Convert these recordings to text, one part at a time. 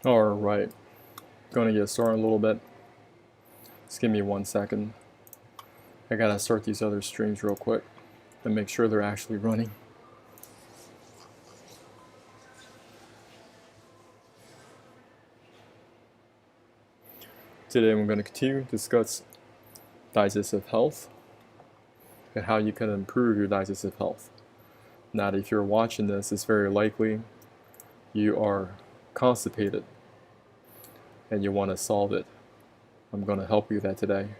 Alright, gonna get started a little bit. Just give me 1 second. I gotta start these other streams real quick and make sure they're actually running. Today I'm going to continue to discuss digestive health and how you can improve your digestive health. Now, if you're watching this, it's very likely you are constipated and you want to solve it. I'm going to help you with that today.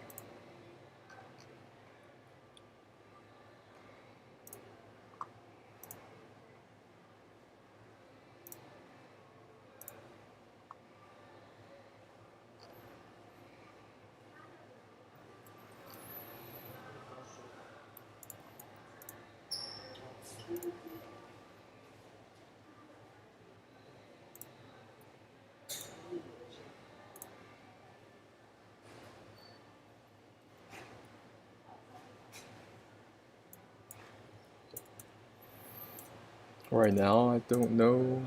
Right now, I don't know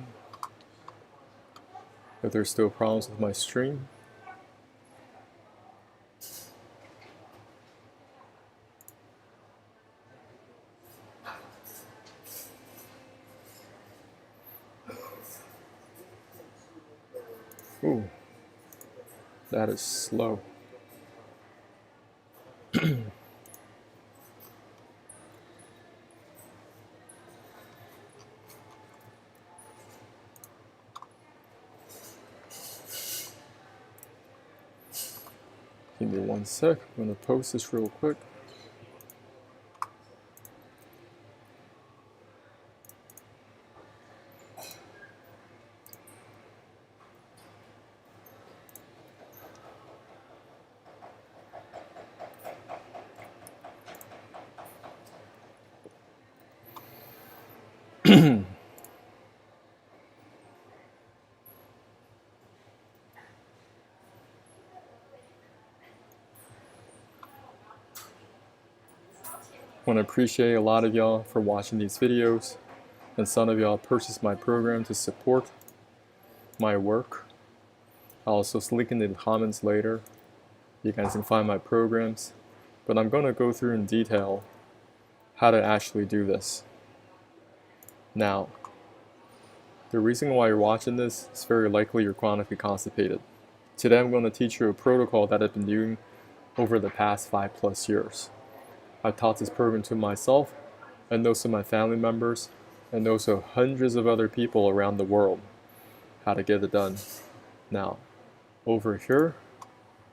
if there's still problems with my stream. Ooh, that is slow. Give me 1 sec. I'm going to post this real quick. I want to appreciate a lot of y'all for watching these videos, and some of y'all purchased my program to support my work. I'll also link in the comments later. You guys can find my programs, but I'm going to go through in detail how to actually do this. Now, the reason why you're watching this is very likely you're chronically constipated. Today I'm going to teach you a protocol that I've been doing over the past 5+ years. I've taught this program to myself and those of my family members and also hundreds of other people around the world how to get it done. Now, over here,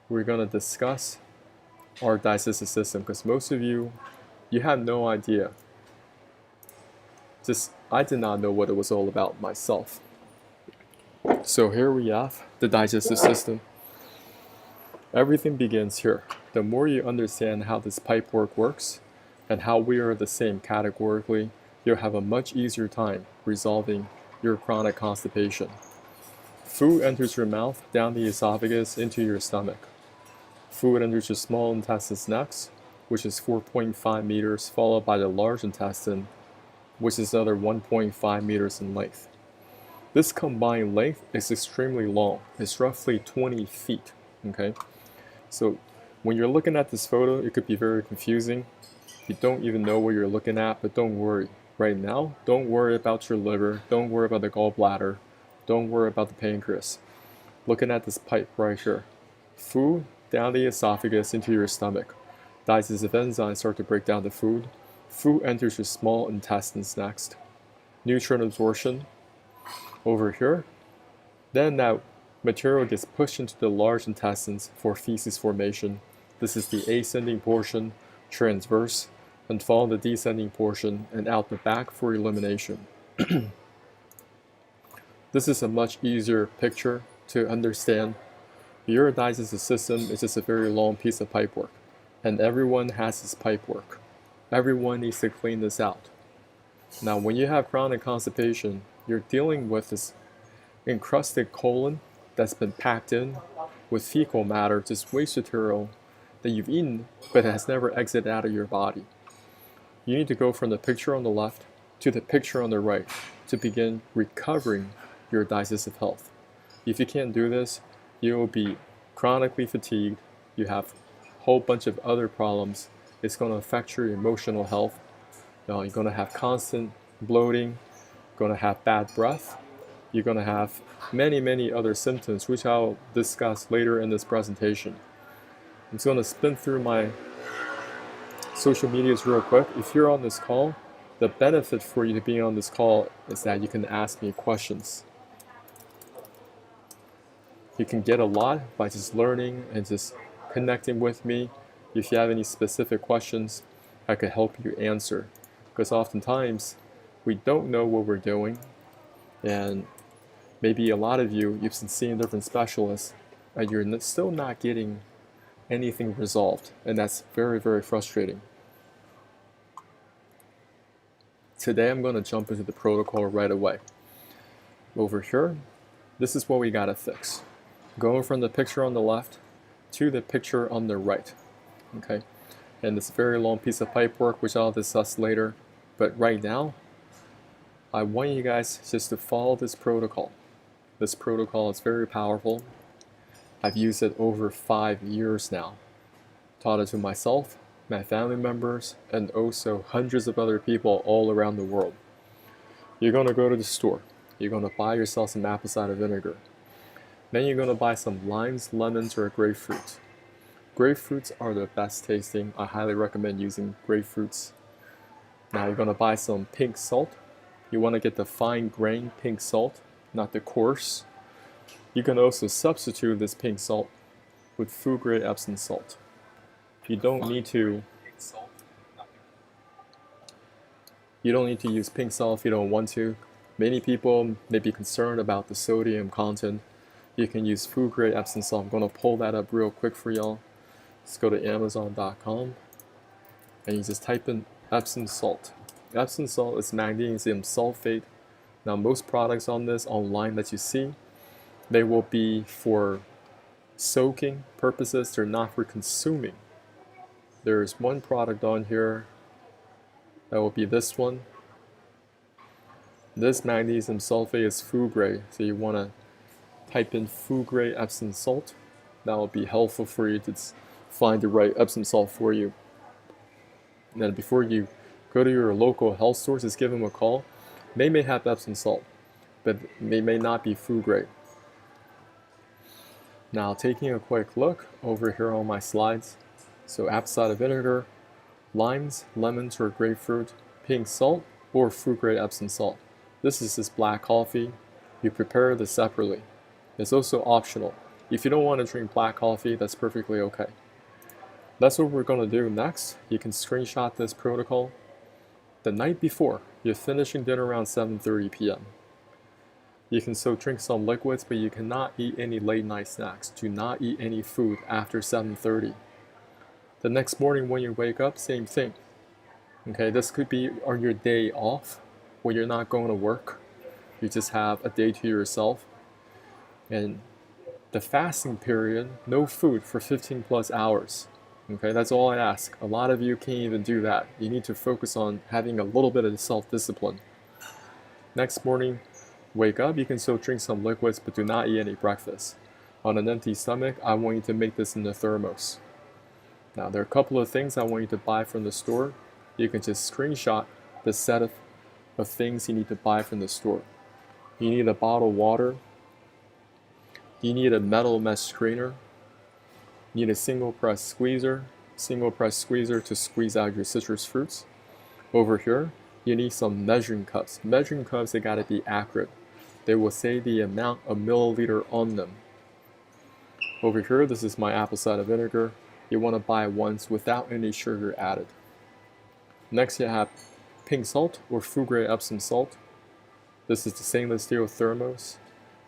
we're going to discuss our digestive system because most of you have no idea. I did not know what it was all about myself. So here we have the digestive system. Everything begins here. The more you understand how this pipework works and how we are the same categorically, you'll have a much easier time resolving your chronic constipation. Food enters your mouth, down the esophagus, into your stomach. Food enters your small intestines next, which is 4.5 meters, followed by the large intestine, which is another 1.5 meters in length. This combined length is extremely long. It's roughly 20 feet, okay? So when you're looking at this photo, it could be very confusing. You don't even know what you're looking at, but don't worry. Right now, don't worry about your liver. Don't worry about the gallbladder. Don't worry about the pancreas. Looking at this pipe right here. Food down the esophagus into your stomach. Digestive enzymes start to break down the food. Food enters your small intestines next. Nutrient absorption over here. Then that material gets pushed into the large intestines for feces formation. This is the ascending portion, transverse, and follow the descending portion and out the back for elimination. This is a much easier picture to understand. Your digestive system is just a very long piece of pipework, and everyone has this pipework. Everyone needs to clean this out. Now, when you have chronic constipation, you're dealing with this encrusted colon that's been packed in with fecal matter, just waste material that you've eaten but has never exited out of your body. You need to go from the picture on the left to the picture on the right to begin recovering your digestive health. If you can't do this, you will be chronically fatigued. You have a whole bunch of other problems. It's going to affect your emotional health. You're going to have constant bloating, going to have bad breath. You're going to have many other symptoms, which I'll discuss later in this presentation. I'm just going to spin through my social medias real quick. If you're on this call, the benefit for you to being on this call is that you can ask me questions. You can get a lot by just learning and just connecting with me. If you have any specific questions, I could help you answer. Because oftentimes, we don't know what we're doing, and maybe a lot of you've been seeing different specialists, and you're still not getting anything resolved, and that's very frustrating. Today I'm going to jump into the protocol right away. Over here, this is what we got to fix. Going from the picture on the left to the picture on the right. Okay, and this very long piece of pipe work, which I'll discuss later, but right now I want you guys just to follow this protocol. This protocol is very powerful. I've used it over 5 years now. Taught it to myself, my family members, and also hundreds of other people all around the world. You're going to go to the store. You're going to buy yourself some apple cider vinegar. Then you're going to buy some limes, lemons, or grapefruit. Grapefruits are the best tasting. I highly recommend using grapefruits. Now you're going to buy some pink salt. You want to get the fine grain pink salt, not the coarse. You can also substitute this pink salt with food grade Epsom salt. You don't need to use pink salt if you don't want to. Many people may be concerned about the sodium content. You can use food grade Epsom salt. I'm going to pull that up real quick for y'all. Let's go to Amazon.com and you just type in Epsom salt. Epsom salt is magnesium sulfate. Now most products on this online that you see, they will be for soaking purposes. They're not for consuming. There's one product on here that will be this one. This magnesium sulfate is food grade, so you want to type in food grade Epsom salt. That will be helpful for you to find the right Epsom salt for you. And then before you go to your local health store, just give them a call. They may have Epsom salt, but they may not be food grade. Now taking a quick look over here on my slides. So apple cider vinegar, limes, lemons or grapefruit, pink salt, or food grade Epsom salt. This is just black coffee. You prepare this separately. It's also optional. If you don't want to drink black coffee, that's perfectly okay. That's what we're going to do next. You can screenshot this protocol. The night before, you're finishing dinner around 7:30 p.m. You can still drink some liquids, but you cannot eat any late night snacks. Do not eat any food after 7:30. The next morning when you wake up, same thing. Okay, this could be on your day off when you're not going to work. You just have a day to yourself. And the fasting period, no food for 15 plus hours. Okay, that's all I ask. A lot of you can't even do that. You need to focus on having a little bit of self-discipline. Next morning, wake up, you can still drink some liquids, but do not eat any breakfast. On an empty stomach, I want you to make this in the thermos. Now, there are a couple of things I want you to buy from the store. You can just screenshot the set of things you need to buy from the store. You need a bottle of water. You need a metal mesh screener. You need a single press squeezer to squeeze out your citrus fruits. Over here, you need some measuring cups. Measuring cups, they gotta be accurate. They will say the amount of milliliter on them. Over here, this is my apple cider vinegar. You want to buy ones without any sugar added. Next, you have pink salt or food grade Epsom salt. This is the stainless steel thermos.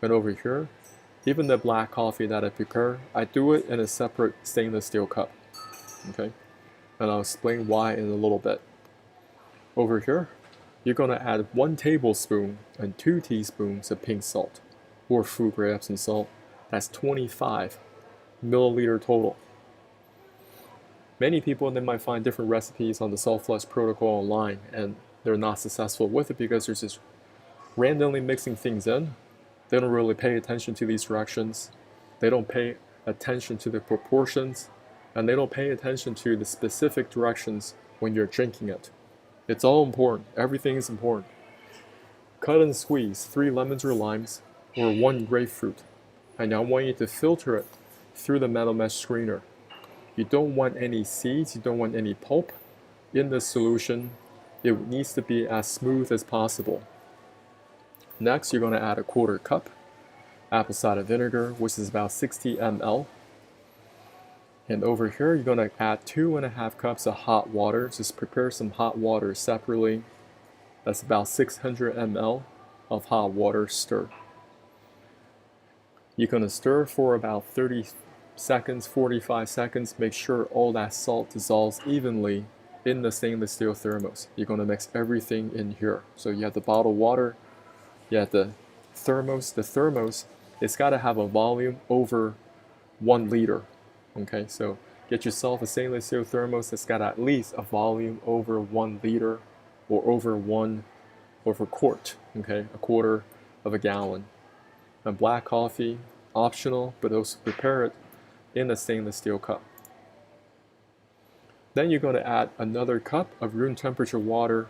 And over here, even the black coffee that I prepare, I do it in a separate stainless steel cup. Okay, and I'll explain why in a little bit. Over here, you're going to add 1 tablespoon and 2 teaspoons of pink salt or food grade Epsom salt. That's 25 milliliter total. Many people, they might find different recipes on the Self-Flush protocol online, and they're not successful with it because they're just randomly mixing things in. They don't really pay attention to these directions. They don't pay attention to the proportions, and they don't pay attention to the specific directions when you're drinking it. It's all important. Everything is important. Cut and squeeze 3 lemons or limes, or 1 grapefruit. And I want you to filter it through the metal mesh screener. You don't want any seeds, you don't want any pulp in this solution. It needs to be as smooth as possible. Next, you're going to add a 1/4 cup apple cider vinegar, which is about 60 ml. And over here, you're going to add 2.5 cups of hot water. Just prepare some hot water separately. That's about 600 ml of hot water. Stir. You're going to stir for about 30 seconds, 45 seconds. Make sure all that salt dissolves evenly in the stainless steel thermos. You're going to mix everything in here. So you have the bottled water, you have the thermos. The thermos, it's got to have a volume over 1 liter. Okay, so get yourself a stainless steel thermos that's got at least a volume over 1 liter or over quart, okay, 1/4 of a gallon. And black coffee, optional, but also prepare it in a stainless steel cup. Then you're going to add another cup of room temperature water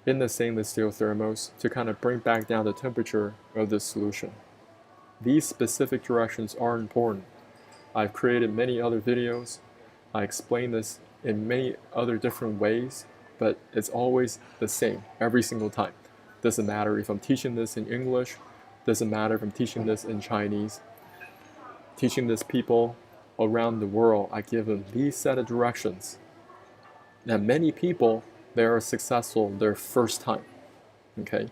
in the stainless steel thermos to kind of bring back down the temperature of this solution. These specific directions are important. I've created many other videos. I explain this in many other different ways, but it's always the same every single time. Doesn't matter if I'm teaching this in English, doesn't matter if I'm teaching this in Chinese. Teaching this people around the world, I give them these set of directions. Now many people, they are successful their first time. Okay,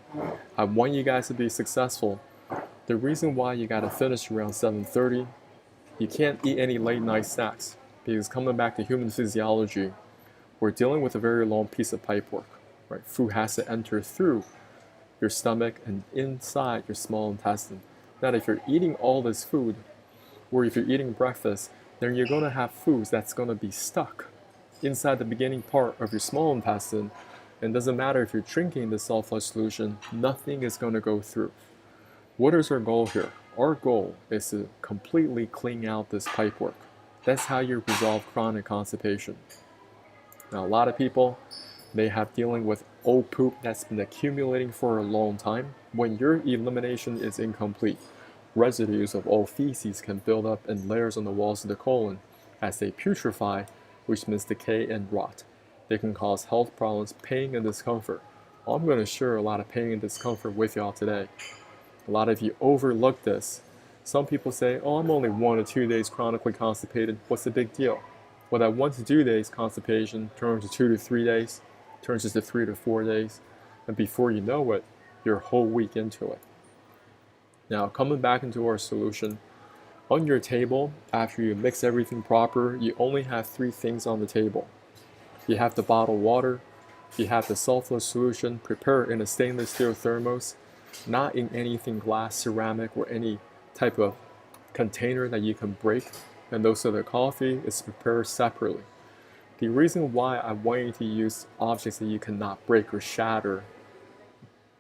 I want you guys to be successful. The reason why you got to finish around 7:30, you can't eat any late night snacks, because coming back to human physiology, we're dealing with a very long piece of pipework, right? Food has to enter through your stomach and inside your small intestine. Now if you're eating all this food, or if you're eating breakfast, then you're going to have foods that's going to be stuck inside the beginning part of your small intestine. And it doesn't matter if you're drinking the salt flush solution, nothing is going to go through. What is our goal here? Our goal is to completely clean out this pipework. That's how you resolve chronic constipation. Now a lot of people, they have dealing with old poop that's been accumulating for a long time. When your elimination is incomplete, residues of old feces can build up in layers on the walls of the colon as they putrefy, which means decay and rot. They can cause health problems, pain and discomfort. I'm going to share a lot of pain and discomfort with y'all today. A lot of you overlook this. Some people say, oh, I'm only 1 or 2 days chronically constipated. What's the big deal? Well, that 1 to 2 days constipation turns to 2 to 3 days, turns into 3 to 4 days, and before you know it, you're a whole week into it. Now, coming back into our solution, on your table, after you mix everything proper, you only have 3 things on the table. You have the bottled water, you have the salt flush solution prepared in a stainless steel thermos, not in anything glass, ceramic, or any type of container that you can break, and also the coffee is prepared separately. The reason why I want you to use objects that you cannot break or shatter,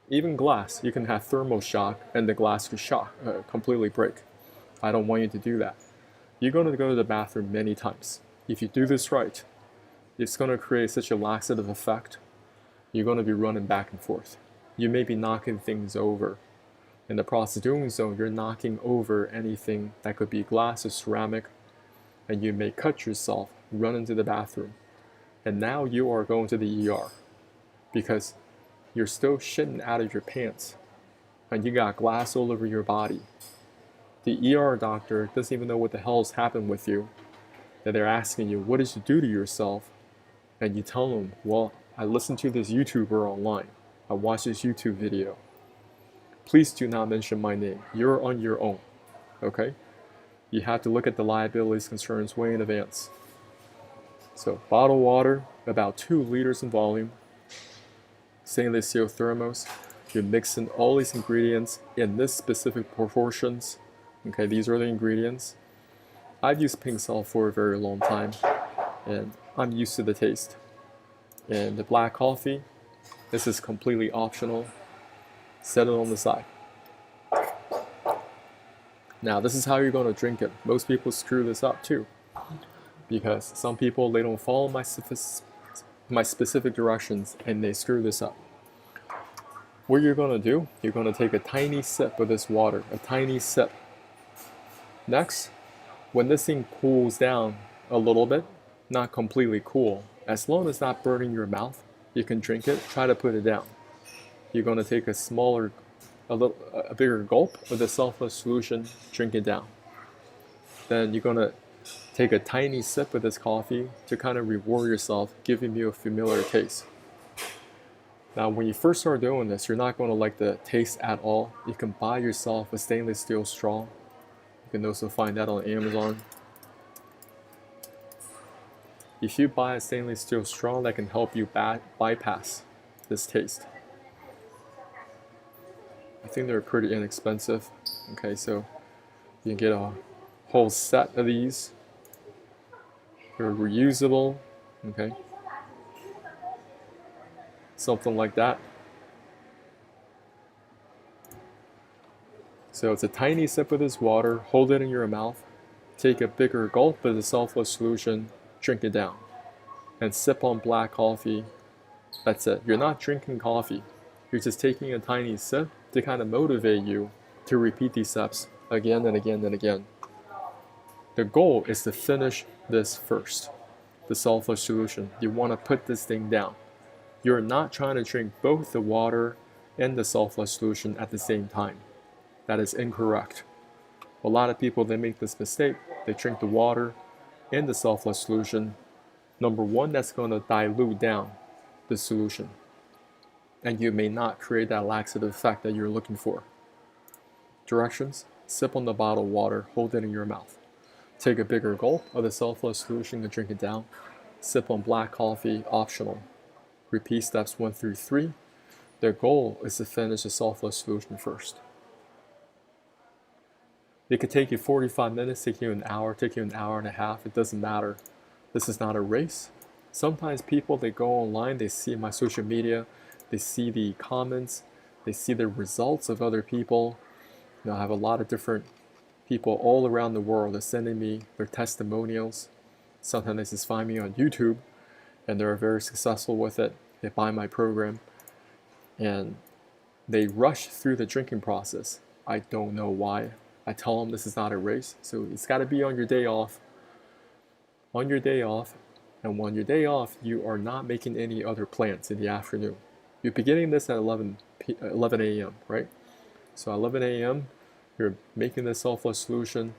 even glass, you can have thermal shock and the glass could completely break. I don't want you to do that. You're going to go to the bathroom many times. If you do this right, it's going to create such a laxative effect. You're going to be running back and forth. You may be knocking things over. In the process of doing so, you're knocking over anything that could be glass or ceramic, and you may cut yourself, run into the bathroom, and now you are going to the ER because you're still shitting out of your pants and you got glass all over your body. The ER doctor doesn't even know what the hell's happened with you, that they're asking you, what did you do to yourself? And you tell them, well, I listened to this YouTuber online. I watched this YouTube video. Please do not mention my name. You're on your own, okay? You have to look at the liabilities concerns way in advance. So bottled water, about 2 liters in volume, stainless steel thermos. You're mixing all these ingredients in this specific proportions. Okay, these are the ingredients. I've used pink salt for a very long time, and I'm used to the taste. And the black coffee, this is completely optional. Set it on the side. Now this is how you're going to drink it. Most people screw this up too, because some people, they don't follow my specific directions and they screw this up. What you're going to do, you're going to take a tiny sip of this water, a tiny sip. Next, when this thing cools down a little bit, not completely cool, as long as it's not burning your mouth, you can drink it. Try to put it down. You're going to take a bigger gulp of the sulfur solution, drink it down. Then you're going to take a tiny sip of this coffee to kind of reward yourself, giving you a familiar taste. Now, when you first start doing this, you're not going to like the taste at all. You can buy yourself a stainless steel straw. You can also find that on Amazon. If you buy a stainless steel straw, that can help you bypass this taste. I think they're pretty inexpensive. Okay, so you can get a whole set of these. They're reusable. Okay, something like that. So it's a tiny sip of this water, hold it in your mouth, take a bigger gulp of the sulfur solution, drink it down, and sip on black coffee. That's it. You're not drinking coffee. You're just taking a tiny sip to kind of motivate you to repeat these steps again and again and again. The goal is to finish this first, the sulfur solution. You want to put this thing down. You're not trying to drink both the water and the sulfur solution at the same time. That is incorrect. A lot of people, they make this mistake. They drink the water and the sulfur solution. Number one, that's going to dilute down the solution, and you may not create that laxative effect that you're looking for. Directions: sip on the bottled water, hold it in your mouth. Take a bigger gulp of the sulfur solution to drink it down. Sip on black coffee, optional. Repeat steps 1 through 3. Their goal is to finish the sulfur solution first. It could take you 45 minutes, take you an hour, take you an hour and a half. It doesn't matter. This is not a race. Sometimes people, they go online, they see my social media, they see the comments, they see the results of other people. You know, I have a lot of different people all around the world that are sending me their testimonials. Sometimes they just find me on YouTube and they're very successful with it. They buy my program and they rush through the drinking process. I don't know why. I tell them this is not a race, so it's got to be on your day off. On your day off, and on your day off, you are not making any other plans in the afternoon. You're beginning this at 11 a.m., right? So 11 a.m., you're making this sulfur solution.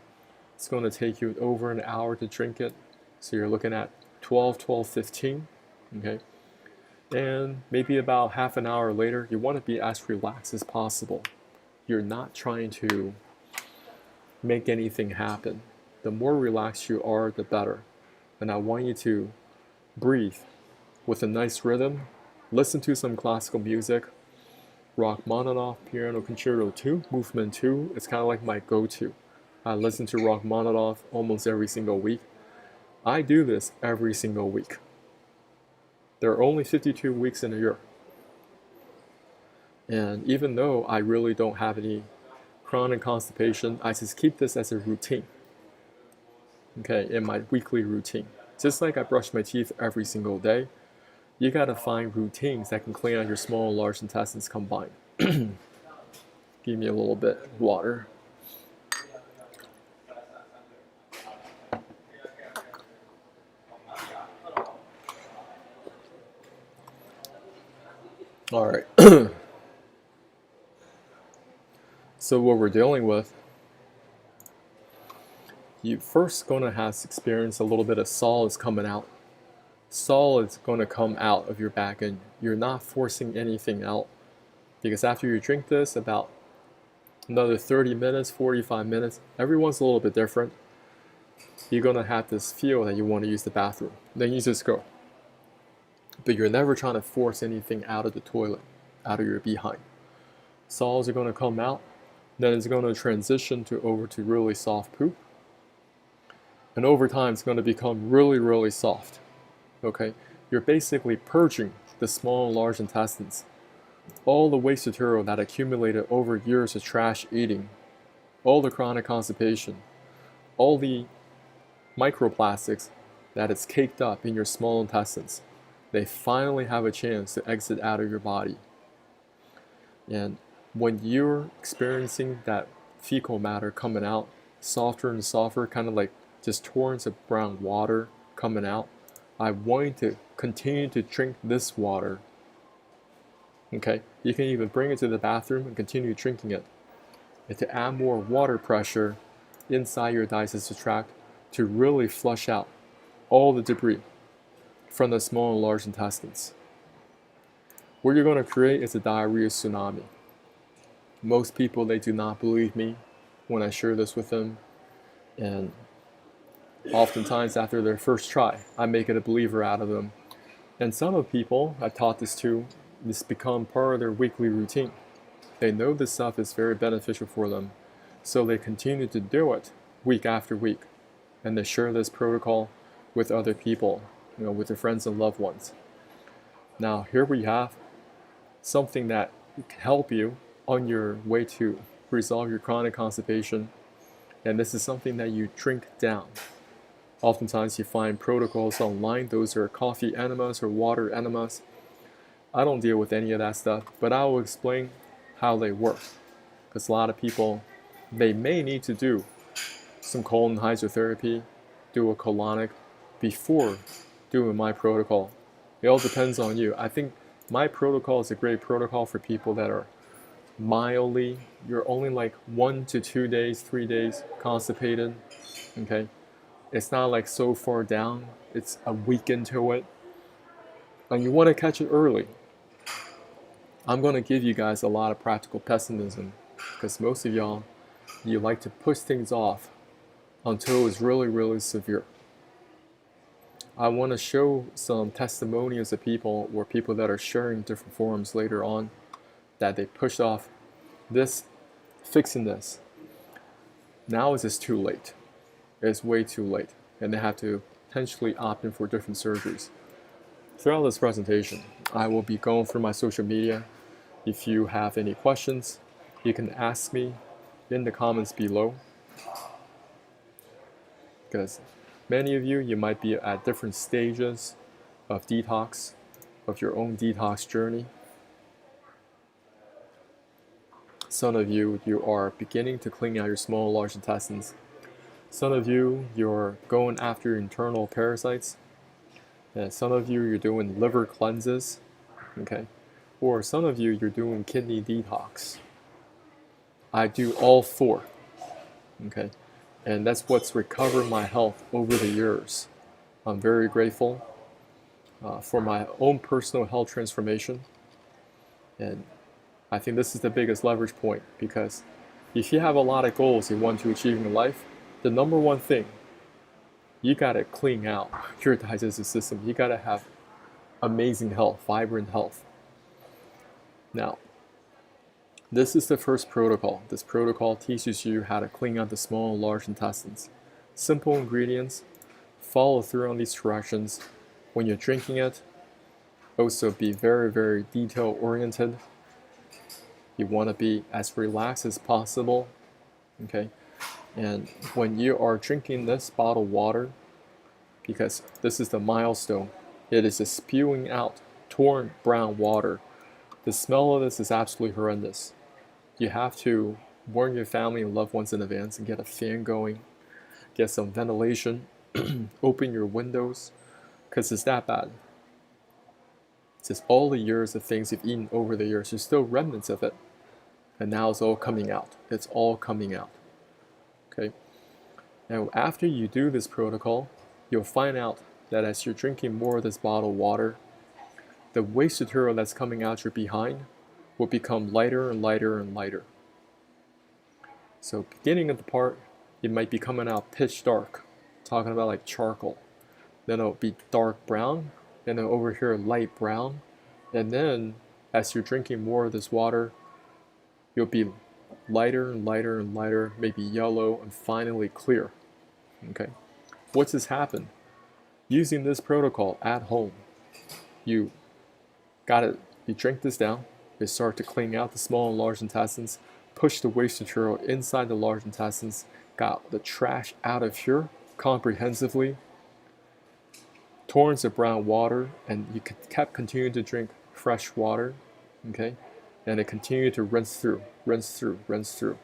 It's going to take you over an hour to drink it. So you're looking at 12:15, okay? And maybe about half an hour later, you want to be as relaxed as possible. You're not trying to make anything happen. The more relaxed you are, the better. And I want you to breathe with a nice rhythm. Listen to some classical music. Rachmaninoff Piano Concerto 2, Movement 2. It's kind of like my go-to. I listen to Rachmaninoff almost every single week. I do this every single week. There are only 52 weeks in a year. And even though I really don't have any chronic constipation, I just keep this as a routine. Okay, in my weekly routine. Just like I brush my teeth every single day, you gotta find routines that can clean out your small and large intestines combined. Give me a little bit of water. All right. So what we're dealing with, you first gonna have to experience a little bit of solids coming out. Solids gonna come out of your back and you're not forcing anything out. Because after you drink this, about another 30 minutes, 45 minutes, everyone's a little bit different. You're gonna have this feel that you want to use the bathroom. Then you just go. But you're never trying to force anything out of the toilet, out of your behind. Solids are gonna come out. Then it's going to transition over to really soft poop. And over time, it's going to become really, really soft. Okay? You're basically purging the small and large intestines. All the waste material that accumulated over years of trash eating, all the chronic constipation, all the microplastics that is caked up in your small intestines, they finally have a chance to exit out of your body. And when you're experiencing that fecal matter coming out, softer and softer, kind of like just torrents of brown water coming out, I want you to continue to drink this water. Okay, you can even bring it to the bathroom and continue drinking it. And to add more water pressure inside your digestive tract to really flush out all the debris from the small and large intestines. What you're going to create is a diarrhea tsunami. Most people, they do not believe me when I share this with them, and oftentimes after their first try, I make it a believer out of them. And some of people I've taught this to, this become part of their weekly routine. They know this stuff is very beneficial for them, so they continue to do it week after week, and they share this protocol with other people, with their friends and loved ones. Now here we have something that can help you on your way to resolve your chronic constipation, and this is something that you drink down. Oftentimes you find protocols online, those are coffee enemas or water enemas. I don't deal with any of that stuff, but I will explain how they work, because a lot of people, they may need to do some colon hydrotherapy, do a colonic before doing my protocol. It all depends on you. I think my protocol is a great protocol for people that are mildly, you're only like 1 to 2 days, 3 days constipated. Okay, it's not like so far down, it's a week into it, and you want to catch it early. I'm going to give you guys a lot of practical pessimism, because most of y'all, you like to push things off until it's really, really severe. I want to show some testimonials of people, or people that are sharing different forums later on, that they pushed off this, fixing this. Now it's just too late. It's way too late, and they have to potentially opt in for different surgeries. Throughout this presentation, I will be going through my social media. If you have any questions, you can ask me in the comments below, because many of you, you might be at different stages of detox, of your own detox journey. Some of you, you are beginning to clean out your small and large intestines. Some of you, you're going after internal parasites. And some of you, you're doing liver cleanses. Okay? Or some of you, you're doing kidney detox. I do all four. Okay? And that's what's recovered my health over the years. I'm very grateful for my own personal health transformation. And I think this is the biggest leverage point, because if you have a lot of goals you want to achieve in life, the number one thing, you gotta clean out your digestive system. You gotta have amazing health, vibrant health. Now, this is the first protocol. This protocol teaches you how to clean out the small and large intestines. Simple ingredients, follow through on these directions. When you're drinking it, also be very, very detail oriented. You want to be as relaxed as possible, okay? And when you are drinking this bottled water, because this is the milestone, it is just spewing out torrent brown water. The smell of this is absolutely horrendous. You have to warn your family and loved ones in advance and get a fan going, get some ventilation, open your windows, because it's that bad. It's just all the years of things you've eaten over the years, there's still remnants of it. And now it's all coming out. It's all coming out. Okay? Now, after you do this protocol, you'll find out that as you're drinking more of this bottled water, the waste material that's coming out your behind will become lighter and lighter and lighter. So beginning of the part, it might be coming out pitch dark, talking about like charcoal. Then it'll be dark brown, and then over here light brown. And then as you're drinking more of this water, you'll be lighter and lighter and lighter, maybe yellow, and finally clear. Okay? What's this happen? Using this protocol at home, you drink this down, you start to clean out the small and large intestines, pushed the waste material inside the large intestines, got the trash out of here comprehensively, torrents of brown water, and you kept continuing to drink fresh water, okay? And it continued to rinse through, rinse through, rinse through.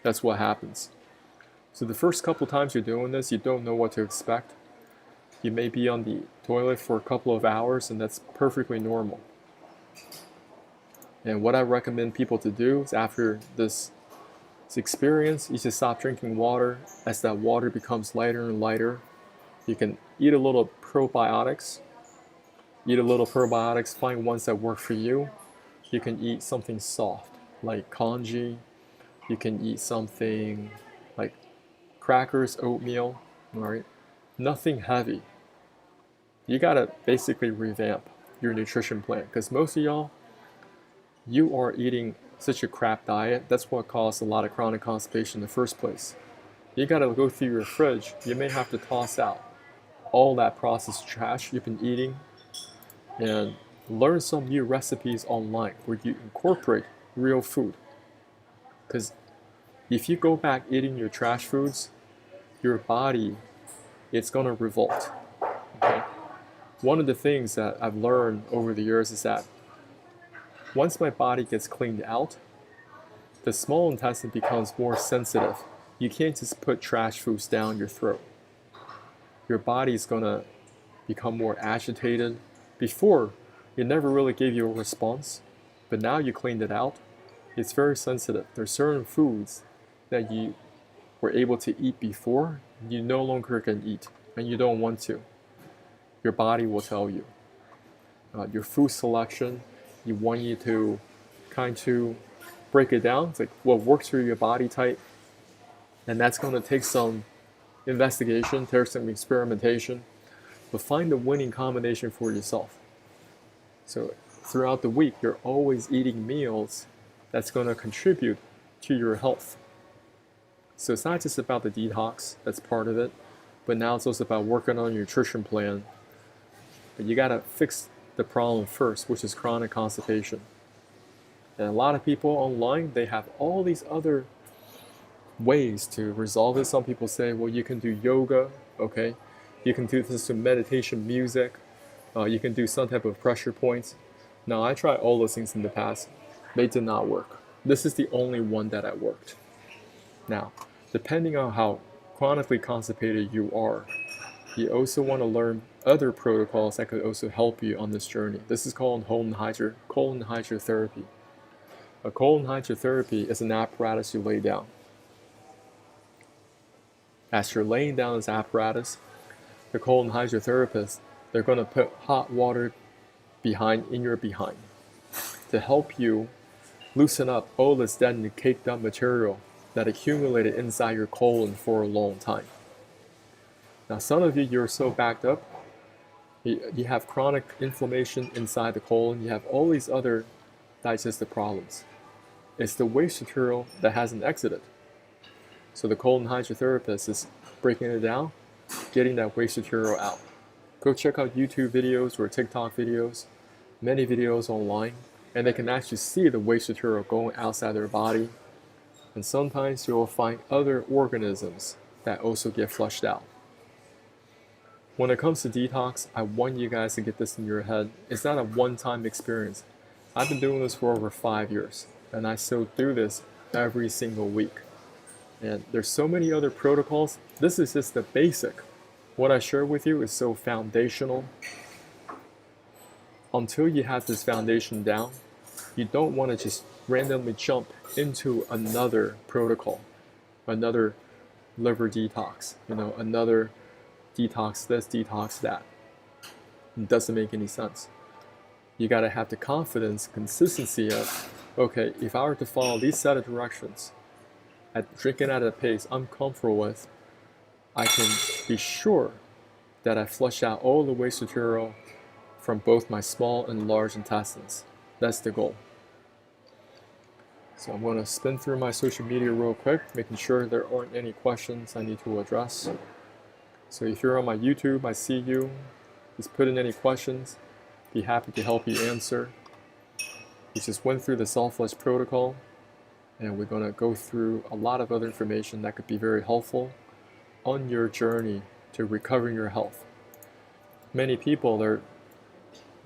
That's what happens. So the first couple times you're doing this, you don't know what to expect. You may be on the toilet for a couple of hours, and that's perfectly normal. And what I recommend people to do is after this experience, you just stop drinking water. As that water becomes lighter and lighter, you can eat a little probiotics. Find ones that work for you. You can eat something soft, like congee. You can eat something like crackers, oatmeal, all right? Nothing heavy. You gotta basically revamp your nutrition plan, because most of y'all, you are eating such a crap diet. That's what caused a lot of chronic constipation in the first place. You gotta go through your fridge. You may have to toss out all that processed trash you've been eating and learn some new recipes online where you incorporate real food. Because if you go back eating your trash foods, your body, it's gonna revolt. Okay? One of the things that I've learned over the years is that once my body gets cleaned out, the small intestine becomes more sensitive. You can't just put trash foods down your throat. Your body's gonna become more agitated. Before, it never really gave you a response, but now you cleaned it out, it's very sensitive. There's certain foods that you were able to eat before, you no longer can eat, and you don't want to. Your body will tell you. Your food selection, you want you to kind of break it down. It's like what works for your body type, and that's going to take some investigation, there's some experimentation, but find the winning combination for yourself. So throughout the week, you're always eating meals that's going to contribute to your health. So it's not just about the detox, that's part of it, but now it's also about working on your nutrition plan. But you got to fix the problem first, which is chronic constipation. And a lot of people online, they have all these other ways to resolve it. Some people say, well, you can do yoga, okay? You can do this with meditation music. You can do some type of pressure points. Now, I tried all those things in the past. They did not work. This is the only one that worked. Now, depending on how chronically constipated you are, you also want to learn other protocols that could also help you on this journey. This is called colon hydrotherapy. A colon hydrotherapy is an apparatus you lay down. As you're laying down this apparatus, the colon hydrotherapist, they're going to put hot water in your behind to help you loosen up all this dead and caked up material that accumulated inside your colon for a long time. Now, some of you, you're so backed up, you have chronic inflammation inside the colon, you have all these other digestive problems. It's the waste material that hasn't exited. So the colon hydrotherapist is breaking it down, getting that waste material out. Go check out YouTube videos or TikTok videos, many videos online, and they can actually see the waste material going outside their body. And sometimes you will find other organisms that also get flushed out. When it comes to detox, I want you guys to get this in your head. It's not a one-time experience. I've been doing this for over 5 years, and I still do this every single week. And there's so many other protocols. This is just the basic. What I share with you is so foundational. Until you have this foundation down, you don't want to just randomly jump into another protocol, another liver detox, another detox this, detox that. It doesn't make any sense. You got to have the confidence, consistency of, okay, if I were to follow these set of directions, drinking at a pace I'm comfortable with, I can be sure that I flush out all the waste material from both my small and large intestines. That's the goal. So I'm going to spin through my social media real quick, making sure there aren't any questions I need to address. So if you're on my YouTube, I see you. Just put in any questions. Be happy to help you answer. We just went through the self-flush protocol. And we're going to go through a lot of other information that could be very helpful on your journey to recovering your health. Many people, they're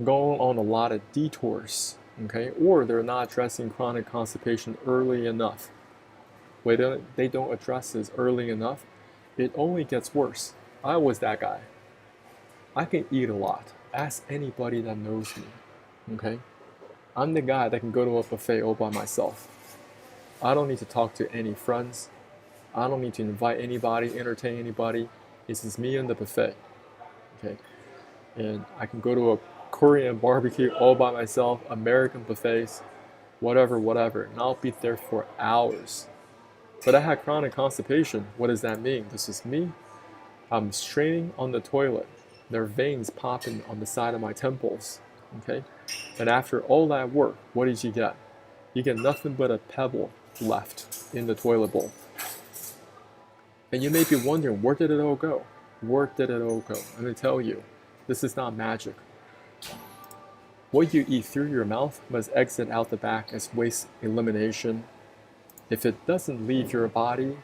going on a lot of detours, okay, or they're not addressing chronic constipation early enough. When they don't address this early enough, it only gets worse. I was that guy. I can eat a lot. Ask anybody that knows me, okay? I'm the guy that can go to a buffet all by myself. I don't need to talk to any friends. I don't need to invite anybody, entertain anybody. It's just me and the buffet, okay? And I can go to a Korean barbecue all by myself, American buffets, whatever, and I'll be there for hours. But I had chronic constipation. What does that mean? This is me. I'm straining on the toilet. There are veins popping on the side of my temples, okay? And after all that work, what did you get? You get nothing but a pebble left in the toilet bowl. And you may be wondering, where did it all go? Where did it all go? I'm going to tell you, this is not magic. What you eat through your mouth must exit out the back as waste elimination. If it doesn't leave your body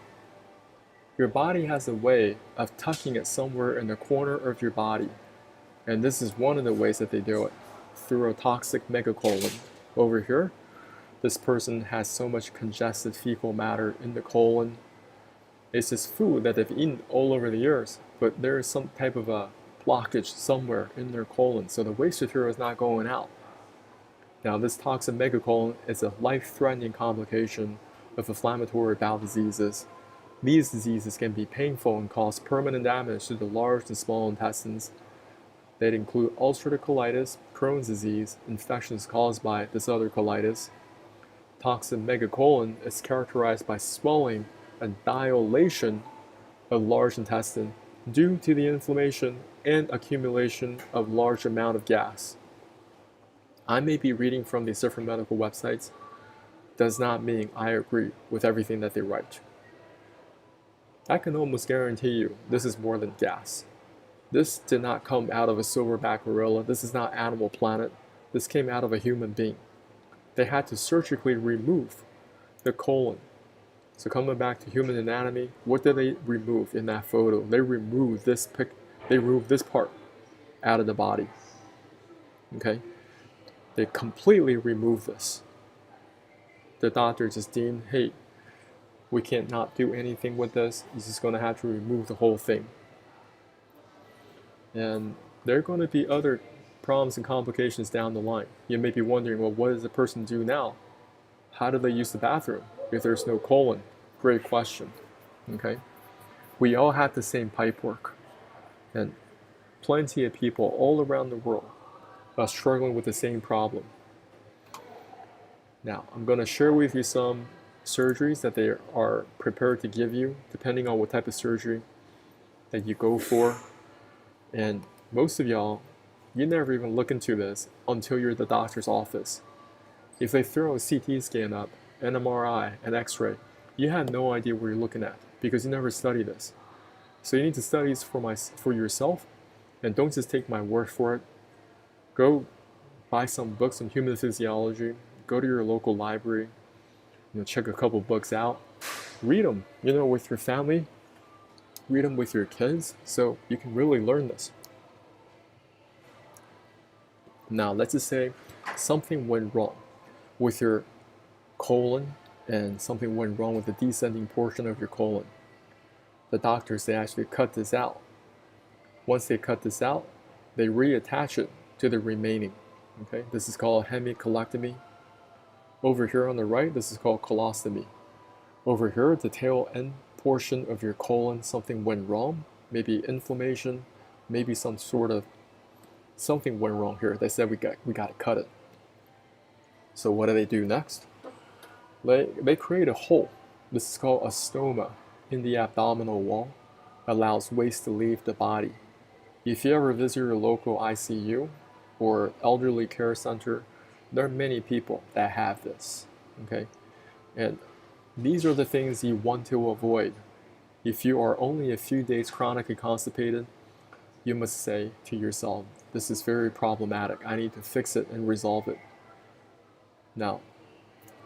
has a way of tucking it somewhere in the corner of your body. And this is one of the ways that they do it, through a toxic megacolon. Over here, this person has so much congested fecal matter in the colon. It's just food that they've eaten all over the years, but there is some type of a blockage somewhere in their colon, so the waste material is not going out. Now, this toxic megacolon is a life-threatening complication of inflammatory bowel diseases. These diseases can be painful and cause permanent damage to the large and small intestines. They include ulcerative colitis, Crohn's disease, infections caused by this other colitis. Toxic megacolon is characterized by swelling and dilation of large intestine due to the inflammation and accumulation of large amount of gas. I may be reading from these different medical websites, does not mean I agree with everything that they write. I can almost guarantee you this is more than gas. This did not come out of a silverback gorilla. This is not Animal Planet. This came out of a human being. They had to surgically remove the colon. So coming back to human anatomy, what did they remove in that photo? They removed this part out of the body. Okay? They completely removed this. The doctor just deemed, hey, we can't not do anything with this. He's just going to have to remove the whole thing. And there are going to be other problems and complications down the line. You may be wondering, well, what does the person do now? How do they use the bathroom if there's no colon? Great question. Okay? We all have the same pipework. And plenty of people all around the world are struggling with the same problem. Now, I'm going to share with you some surgeries that they are prepared to give you, depending on what type of surgery that you go for. And most of y'all, you never even look into this until you're at the doctor's office. If they throw a CT scan up, an MRI, an X-ray, you have no idea what you're looking at because you never study this. So you need to study this for yourself, and don't just take my word for it. Go buy some books on human physiology. Go to your local library. Check a couple books out. Read them, with your family. Read them with your kids, so you can really learn this. Now, let's just say something went wrong with your colon and something went wrong with the descending portion of your colon. The doctors, they actually cut this out. Once they cut this out, they reattach it to the remaining. Okay, this is called hemicolectomy. Over here on the right, this is called colostomy. Over here, the tail end portion of your colon, something went wrong. Maybe inflammation, maybe some sort of something went wrong here. They said we got to cut it. So what do they do next? They create a hole. This is called a stoma in the abdominal wall. Allows waste to leave the body. If you ever visit your local ICU or elderly care center, there are many people that have this. Okay, and these are the things you want to avoid. If you are only a few days chronically constipated, you must say to yourself, this is very problematic. I need to fix it and resolve it. Now,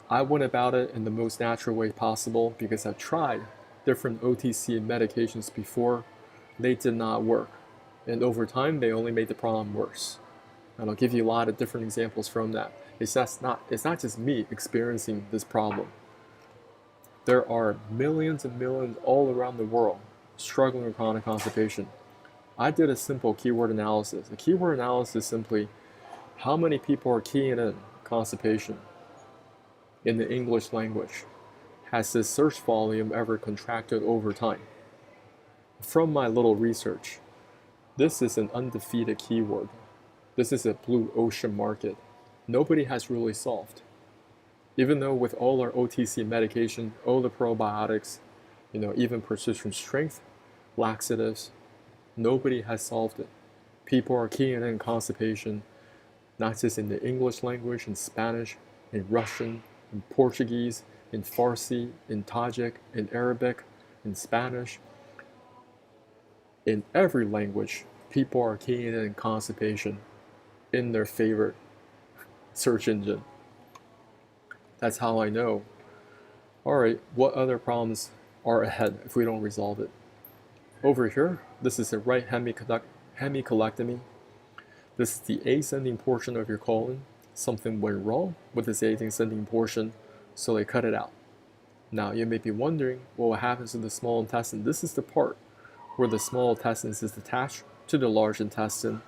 I went about it in the most natural way possible because I've tried different OTC medications before. They did not work. And over time, they only made the problem worse. And I'll give you a lot of different examples from that. It's not just me experiencing this problem. There are millions and millions all around the world struggling with chronic constipation. I did a simple keyword analysis. A keyword analysis is simply how many people are keying in constipation in the English language. Has this search volume ever contracted over time? From my little research, this is an undefeated keyword. This is a blue ocean market. Nobody has really solved. Even though with all our OTC medication, all the probiotics, even persistent strength, laxatives, nobody has solved it. People are keying in constipation, not just in the English language, in Spanish, in Russian, in Portuguese, in Farsi, in Tajik, in Arabic, in Spanish. In every language, people are keying in constipation in their favorite search engine. That's how I know. Alright, what other problems are ahead if we don't resolve it? Over here, this is the right hemicolectomy. This is the ascending portion of your colon. Something went wrong with this ascending portion, so they cut it out. Now, you may be wondering, well, what happens to the small intestine? This is the part where the small intestine is attached to the large intestine.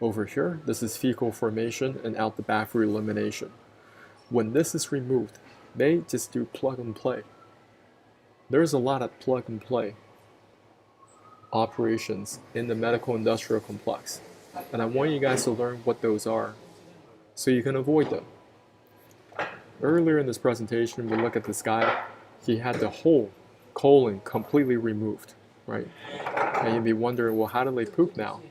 Over here, this is fecal formation and out the back for elimination. When this is removed, they just do plug and play. There's a lot of plug and play operations in the medical industrial complex. And I want you guys to learn what those are so you can avoid them. Earlier in this presentation, we look at this guy. He had the whole colon completely removed, right? And you'd be wondering, well, how do they poop now?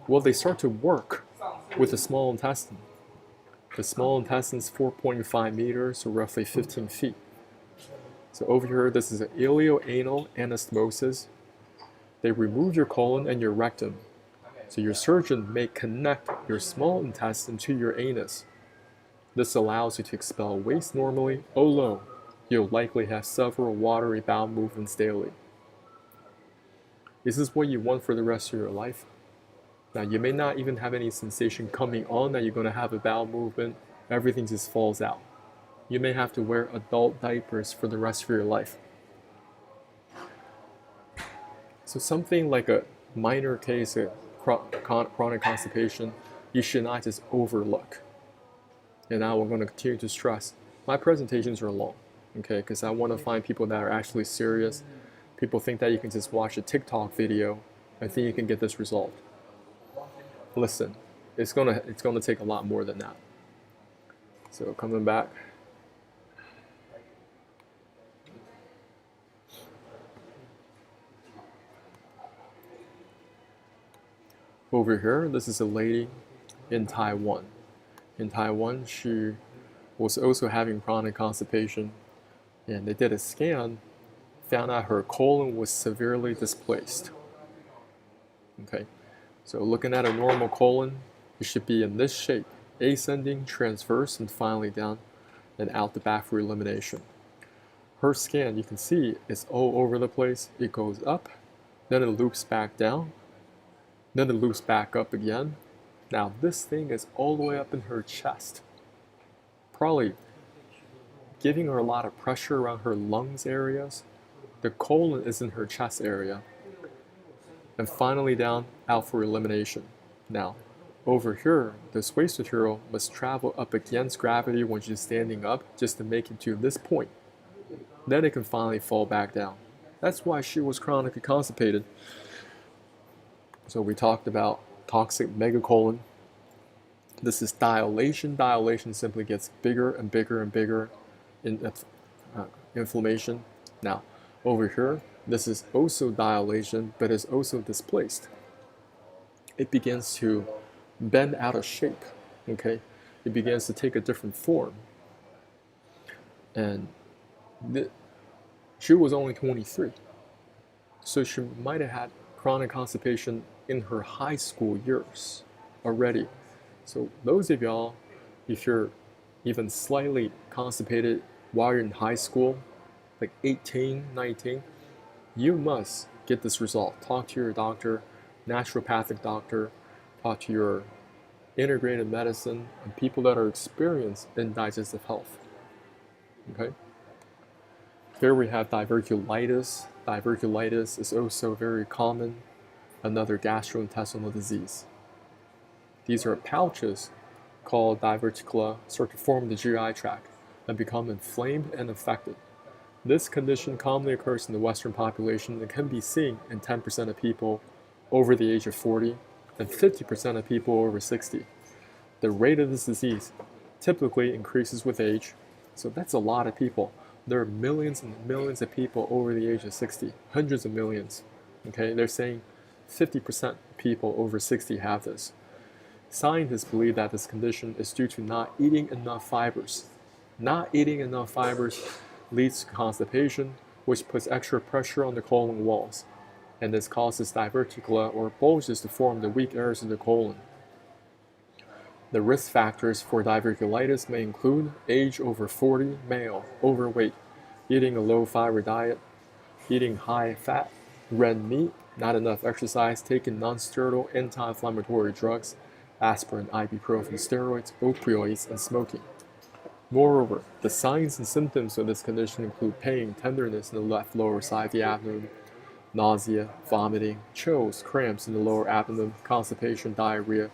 Well, they start to work with the small intestine. The small intestine is 4.5 meters, or roughly 15 feet. So over here, this is an ileoanal anastomosis. They remove your colon and your rectum. So your surgeon may connect your small intestine to your anus. This allows you to expel waste normally, although you'll likely have several watery bowel movements daily. Is this what you want for the rest of your life? Now, you may not even have any sensation coming on that you're going to have a bowel movement. Everything just falls out. You may have to wear adult diapers for the rest of your life. So something like a minor case of chronic constipation, you should not just overlook. And now we're going to continue to stress. My presentations are long, okay, because I want to find people that are actually serious. People think that you can just watch a TikTok video and think you can get this resolved. Listen, it's gonna take a lot more than that. So coming back. Over here, this is a lady in Taiwan. In Taiwan, she was also having chronic constipation, and they did a scan, found out her colon was severely displaced. Okay, so looking at a normal colon, it should be in this shape, ascending, transverse, and finally down and out the back for elimination. Her scan, you can see, is all over the place. It goes up, then it loops back down, then it loops back up again. Now this thing is all the way up in her chest, probably giving her a lot of pressure around her lungs areas. The colon is in her chest area. And finally down, out for elimination. Now, over here, this waste material must travel up against gravity when she's standing up just to make it to this point. Then it can finally fall back down. That's why she was chronically constipated. So we talked about toxic megacolon. This is dilation. Dilation simply gets bigger and bigger and bigger in inflammation. Now, over here, this is also dilation, but is also displaced. It begins to bend out of shape, okay? It begins to take a different form. And she was only 23. So she might have had chronic constipation in her high school years already. So those of y'all, if you're even slightly constipated while you're in high school, like 18, 19, you must get this resolved. Talk to your doctor, naturopathic doctor, talk to your integrated medicine, and people that are experienced in digestive health. Okay? Here we have diverculitis. Diverculitis is also very common, another gastrointestinal disease. These are pouches called diverticula start to form the GI tract and become inflamed and infected. This condition commonly occurs in the Western population and can be seen in 10% of people over the age of 40 and 50% of people over 60. The rate of this disease typically increases with age, so that's a lot of people. There are millions and millions of people over the age of 60, hundreds of millions. Okay, they're saying 50% of people over 60 have this. Scientists believe that this condition is due to not eating enough fibers. Not eating enough fibers leads to constipation, which puts extra pressure on the colon walls, and this causes diverticula or bulges to form the weak areas of the colon. The risk factors for diverculitis may include age over 40, male, overweight, eating a low-fiber diet, eating high-fat, red meat, not enough exercise, taking non-steroidal anti-inflammatory drugs, aspirin, ibuprofen, steroids, opioids, and smoking. Moreover, the signs and symptoms of this condition include pain, tenderness in the left lower side of the abdomen, nausea, vomiting, chills, cramps in the lower abdomen, constipation, diarrhea,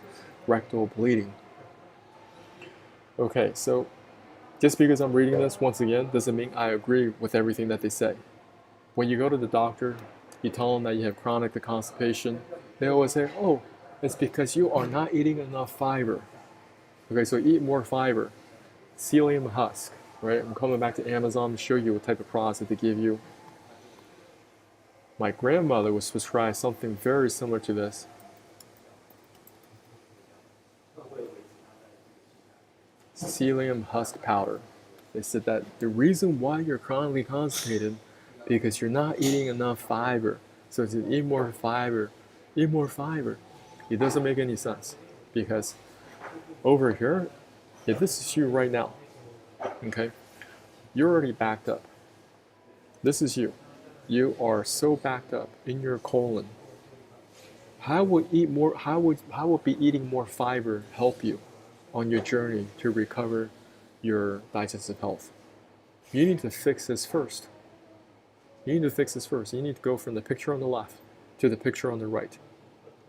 rectal bleeding. Okay, so just because I'm reading this once again doesn't mean I agree with everything that they say. When you go to the doctor, you tell them that you have chronic constipation, they always say, oh, it's because you are not eating enough fiber. Okay, so eat more fiber. Psyllium husk, right? I'm coming back to Amazon to show you what type of products that they give you. My grandmother was prescribed something very similar to this. Psyllium husk powder. They said that the reason why you're chronically constipated because you're not eating enough fiber. So to eat more fiber, eat more fiber. It doesn't make any sense because over here, if this is you right now, okay, you're already backed up. This is you. You are so backed up in your colon. How would be eating more fiber help you on your journey to recover your digestive health? You need to fix this first. You need to fix this first. You need to go from the picture on the left to the picture on the right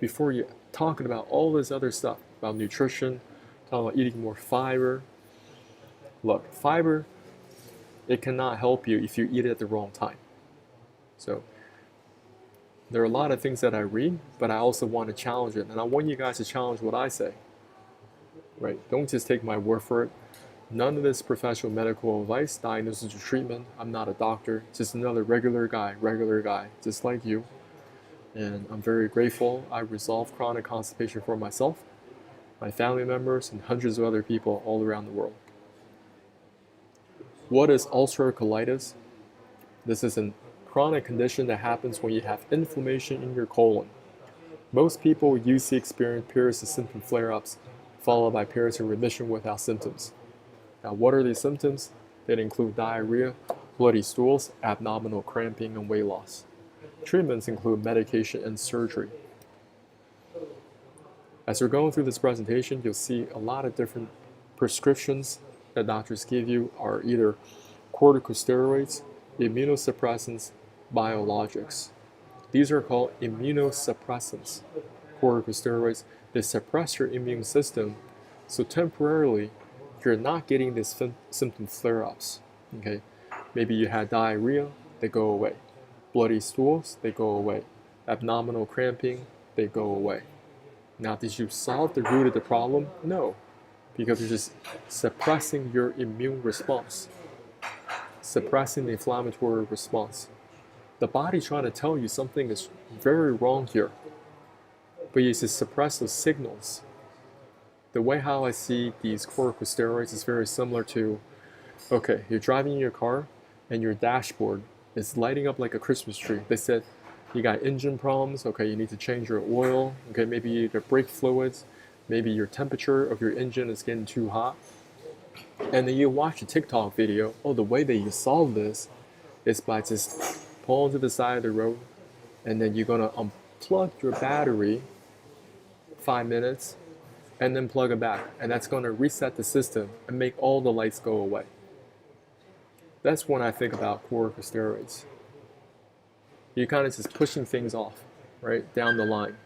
before you talking about all this other stuff about nutrition, talking about eating more fiber. Look, fiber, it cannot help you if you eat it at the wrong time. So there are a lot of things that I read, but I also want to challenge it, and I want you guys to challenge what I say. Right? Don't just take my word for it. None of this professional medical advice, diagnosis, or treatment. I'm not a doctor, just another regular guy, just like you. And I'm very grateful I resolved chronic constipation for myself, my family members, and hundreds of other people all around the world. What is ulcerative colitis? This is a chronic condition that happens when you have inflammation in your colon. Most people usually experience periods of symptom flare-ups, followed by periods of remission without symptoms. Now, what are these symptoms? They include diarrhea, bloody stools, abdominal cramping, and weight loss. Treatments include medication and surgery. As we're going through this presentation, you'll see a lot of different prescriptions that doctors give you are either corticosteroids, immunosuppressants, biologics. These are called immunosuppressants. Corticosteroids, they suppress your immune system, so temporarily you're not getting these symptom flare-ups. Okay, maybe you had diarrhea, they go away. Bloody stools, they go away. Abdominal cramping, they go away. Now, did you solve the root of the problem? No, because you're just suppressing your immune response, suppressing the inflammatory response. The body's trying to tell you something is very wrong here, but you just suppress those signals. The way how I see these corticosteroids is very similar to, okay, you're driving in your car and your dashboard is lighting up like a Christmas tree. They said you got engine problems, okay, you need to change your oil, okay, maybe your brake fluids, maybe your temperature of your engine is getting too hot. And then you watch a TikTok video, oh, the way that you solve this is by just pulling to the side of the road, and then you're gonna unplug your battery 5 minutes and then plug it back, and that's gonna reset the system and make all the lights go away. That's when I think about corticosteroids. You're kind of just pushing things off, right, down the line.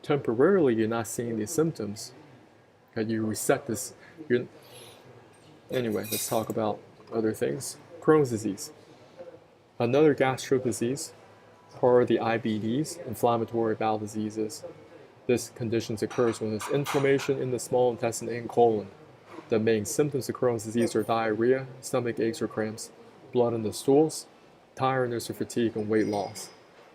Temporarily, you're not seeing these symptoms, and you reset this. Anyway, let's talk about other things. Crohn's disease. Another gastro disease, part of the IBDs, inflammatory bowel diseases. This condition occurs when there's inflammation in the small intestine and colon. The main symptoms of Crohn's disease are diarrhea, stomach aches or cramps, blood in the stools, tiredness or fatigue, and weight loss.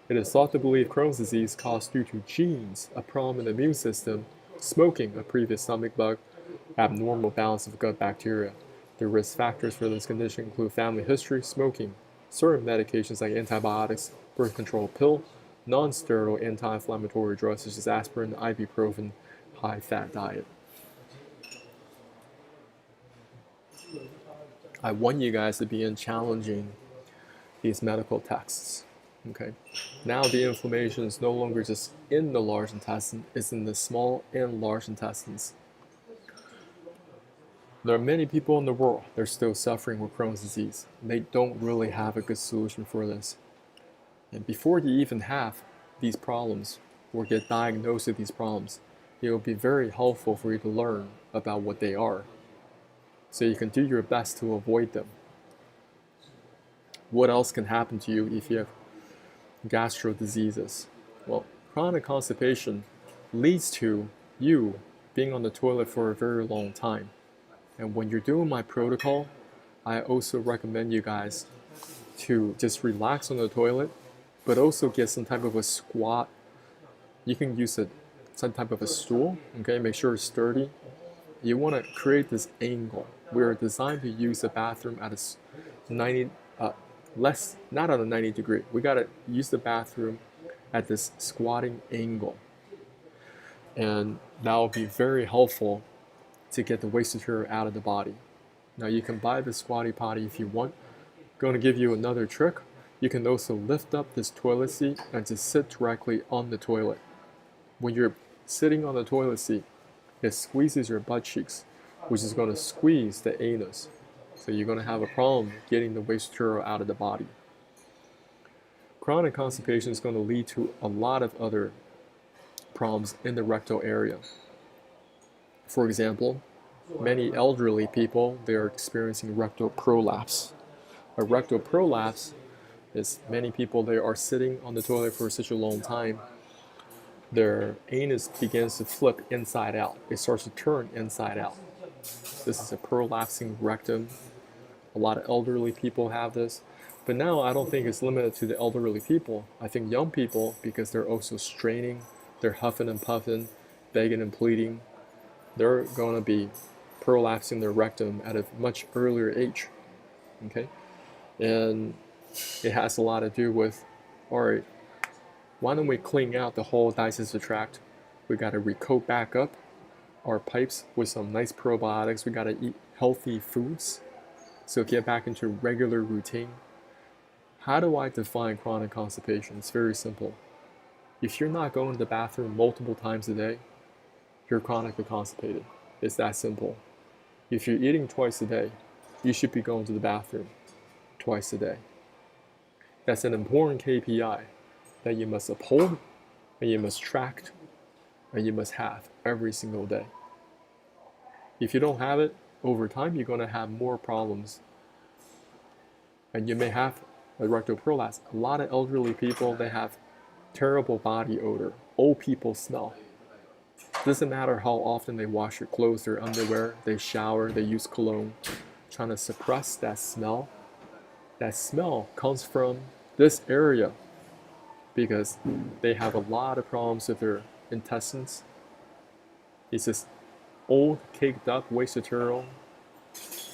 It is thought to believe Crohn's disease caused due to genes, a problem in the immune system, smoking, a previous stomach bug, abnormal balance of gut bacteria. The risk factors for this condition include family history, smoking, certain medications like antibiotics, birth control pill, non-steroidal anti-inflammatory drugs such as aspirin, ibuprofen, high-fat diet. I want you guys to begin challenging these medical texts. Okay. Now the inflammation is no longer just in the large intestine, it's in the small and large intestines. There are many people in the world that are still suffering with Crohn's disease. They don't really have a good solution for this. And before you even have these problems or get diagnosed with these problems, it will be very helpful for you to learn about what they are, so you can do your best to avoid them. What else can happen to you if you have gastro diseases? Well, chronic constipation leads to you being on the toilet for a very long time. And when you're doing my protocol, I also recommend you guys to just relax on the toilet, but also get some type of a squat. You can use some type of a stool, okay? Make sure it's sturdy. You want to create this angle. We're designed to use the bathroom at a 90, not at a 90 degree. We got to use the bathroom at this squatting angle. And that will be very helpful to get the waste material out of the body. Now you can buy the squatty potty if you want. Going to give you another trick. You can also lift up this toilet seat and just sit directly on the toilet. When you're sitting on the toilet seat, it squeezes your butt cheeks, which is going to squeeze the anus. So you're going to have a problem getting the waste material out of the body. Chronic constipation is going to lead to a lot of other problems in the rectal area. For example, many elderly people, they are experiencing rectal prolapse. A rectal prolapse is many people, they are sitting on the toilet for such a long time, their anus begins to flip inside out. It starts to turn inside out. This is a prolapsing rectum. A lot of elderly people have this. But now I don't think it's limited to the elderly people. I think young people, because they're also straining, they're huffing and puffing, begging and pleading, they're going to be prolapsing their rectum at a much earlier age. Okay? And it has a lot to do with, all right, why don't we clean out the whole digestive tract? We got to recoat back up our pipes with some nice probiotics. We got to eat healthy foods. So get back into regular routine. How do I define chronic constipation? It's very simple. If you're not going to the bathroom multiple times a day, you're chronically constipated. It's that simple. If you're eating twice a day, you should be going to the bathroom twice a day. That's an important KPI that you must uphold, and you must track, and you must have every single day. If you don't have it, over time you're going to have more problems. And you may have a rectal prolapse. A lot of elderly people, they have terrible body odor. Old people smell. Doesn't matter how often they wash their clothes, their underwear, they shower, they use cologne, trying to suppress that smell. That smell comes from this area because they have a lot of problems with their intestines. It's just old, caked up waste material,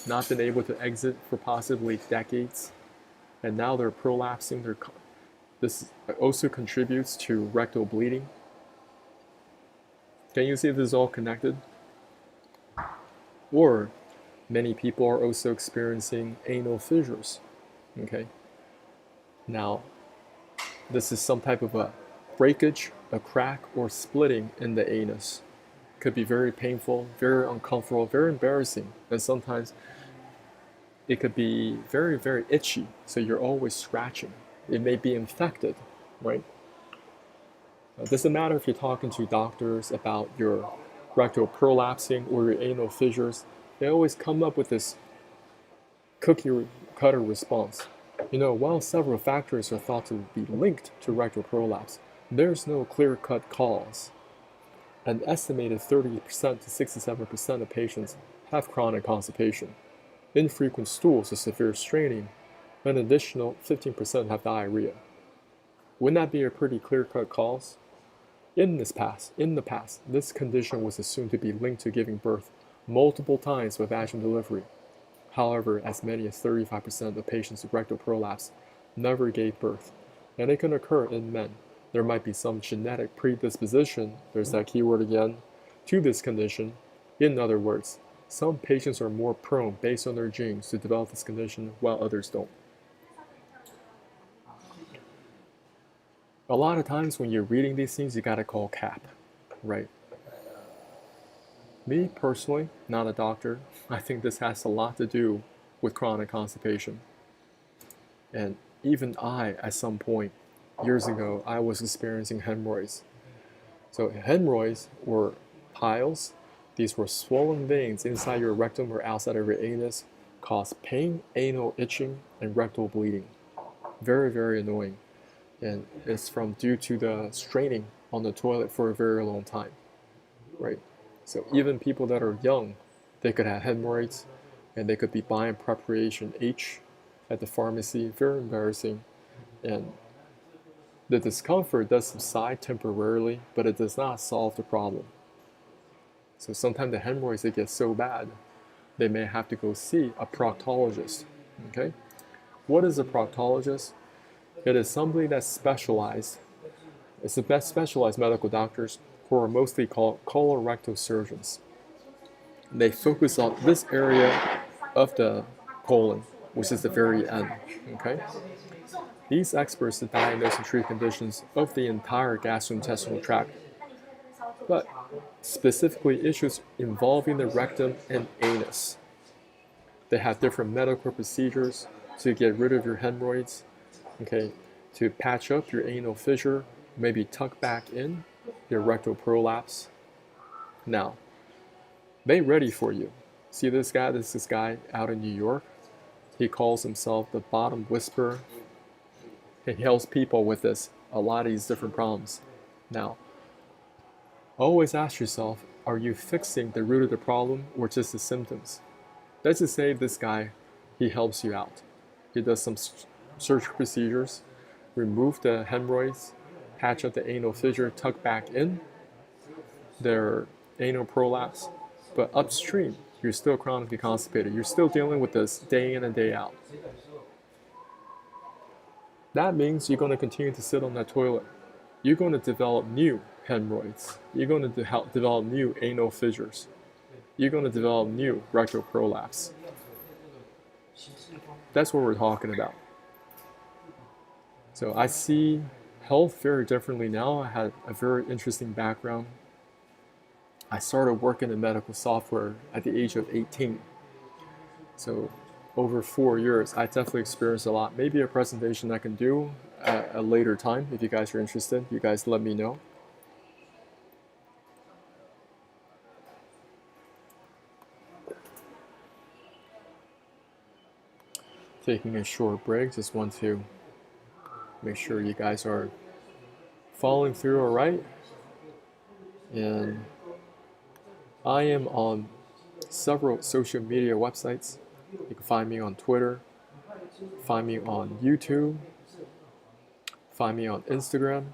not been able to exit for possibly decades, and now they're prolapsing. This also contributes to rectal bleeding. Can you see if this is all connected? Or Many people are also experiencing anal fissures. Okay. Now, this is some type of a breakage, a crack, or splitting in the anus. Could be very painful, very uncomfortable, very embarrassing, and sometimes it could be very, very itchy, so you're always scratching. It may be infected, right? It doesn't matter if you're talking to doctors about your rectal prolapsing or your anal fissures, they always come up with this cookie cutter response. While several factors are thought to be linked to rectal prolapse, there's no clear-cut cause. An estimated 30% to 67% of patients have chronic constipation. Infrequent stools or severe straining, an additional 15% have diarrhea. Wouldn't that be a pretty clear-cut cause? In the past, this condition was assumed to be linked to giving birth multiple times with vaginal delivery. However, as many as 35% of patients with rectal prolapse never gave birth, and it can occur in men. There might be some genetic predisposition, there's that keyword again, to this condition. In other words, some patients are more prone, based on their genes, to develop this condition, while others don't. A lot of times when you're reading these things, you gotta call CAP, right? Me, personally, not a doctor, I think this has a lot to do with chronic constipation. And even I, at some point, years ago, I was experiencing hemorrhoids. So hemorrhoids were piles. These were swollen veins inside your rectum or outside of your anus, cause pain, anal itching, and rectal bleeding. Very, very annoying. And it's due to the straining on the toilet for a very long time, right? So even people that are young, they could have hemorrhoids, and they could be buying preparation H at the pharmacy. Very embarrassing. And the discomfort does subside temporarily, but it does not solve the problem. So sometimes the hemorrhoids, they get so bad, they may have to go see a proctologist. Okay? What is a proctologist? It is somebody that's specialized. It's the best specialized medical doctors who are mostly called colorectal surgeons. They focus on this area of the colon, which is the very end. Okay? These experts diagnose and treat conditions of the entire gastrointestinal tract, but specifically issues involving the rectum and anus. They have different medical procedures to get rid of your hemorrhoids, okay, to patch up your anal fissure, maybe tuck back in your rectal prolapse. Now, they ready for you. See this guy? This is this guy out in New York. He calls himself the bottom whisperer. He helps people with a lot of these different problems. Now, always ask yourself, are you fixing the root of the problem or just the symptoms? Let's just say this guy, he helps you out. He does some surgical procedures, remove the hemorrhoids, patch up the anal fissure, tuck back in their anal prolapse, but upstream, you're still chronically constipated. You're still dealing with this day in and day out. That means you're going to continue to sit on that toilet. You're going to develop new hemorrhoids. You're going to develop new anal fissures. You're going to develop new rectal prolapse. That's what we're talking about. So I see health very differently now. I had a very interesting background. I started working in medical software at the age of 18. So over 4 years, I definitely experienced a lot. Maybe a presentation I can do at a later time. If you guys are interested, you guys let me know. Taking a short break, just want to make sure you guys are following through all right. And I am on several social media websites. You can find me on Twitter, find me on YouTube, find me on Instagram.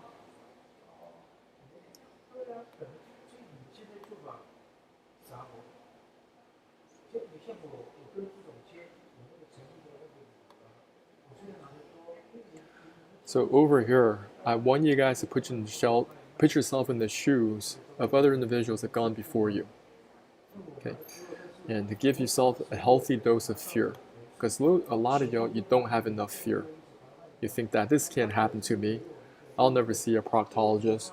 So over here, I want you guys to put yourself in the shoes of other individuals that have gone before you. Okay. and to give yourself a healthy dose of fear. Because a lot of y'all, you don't have enough fear. You think that this can't happen to me. I'll never see a proctologist.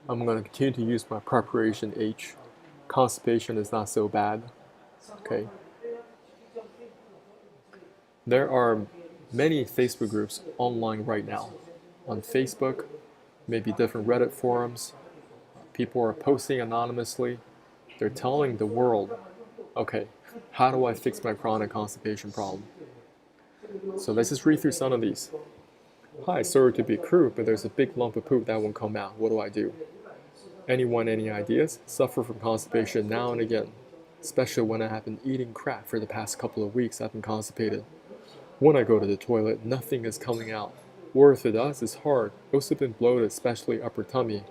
I'm going to continue to use my preparation H. Constipation is not so bad. Okay. There are many Facebook groups online right now. On Facebook, maybe different Reddit forums. People are posting anonymously. They're telling the world, okay, how do I fix my chronic constipation problem? So let's just read through some of these. Hi, sorry to be crude, but there's a big lump of poop that won't come out. What do I do? Anyone, any ideas? Suffer from constipation now and again, especially when I have been eating crap for the past couple of weeks. I've been constipated. When I go to the toilet, nothing is coming out. Or if it does, it's hard. Also been bloated, especially upper tummy.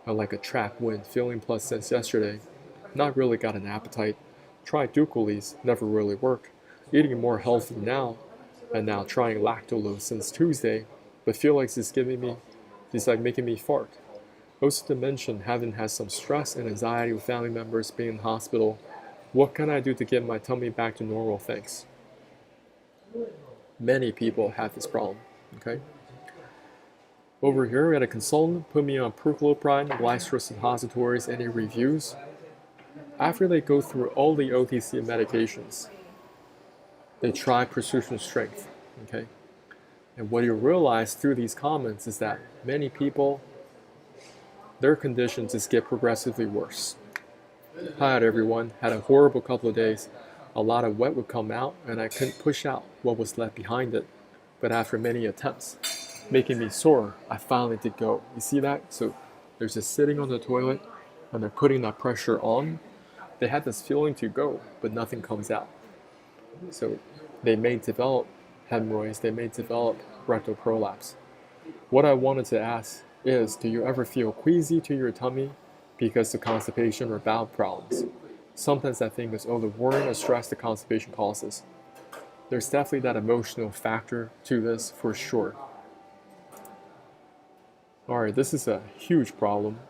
I like a trapped wind, feeling plus since yesterday. Not really got an appetite. Tried Ducales, never really worked. Eating more healthy now, and now trying lactulose since Tuesday, but feel like it's like making me fart. Also to mention, having had some stress and anxiety with family members being in the hospital. What can I do to get my tummy back to normal? Thanks. Many people have this problem, okay? Over here, we had a consultant put me on perchloropride, glycerol suppositories. Any reviews? After they go through all the OTC medications, they try precision strength, okay? And what you realize through these comments is that many people, their conditions just get progressively worse. Hi everyone, had a horrible couple of days. A lot of wet would come out and I couldn't push out what was left behind it. But after many attempts, making me sore, I finally did go. You see that? So they're just sitting on the toilet and they're putting that pressure on. They had this feeling to go, but nothing comes out. So they may develop hemorrhoids, they may develop rectal prolapse. What I wanted to ask is, do you ever feel queasy to your tummy because of constipation or bowel problems? Sometimes I think it's all the worry and stress the constipation causes. There's definitely that emotional factor to this for sure. Alright, this is a huge problem.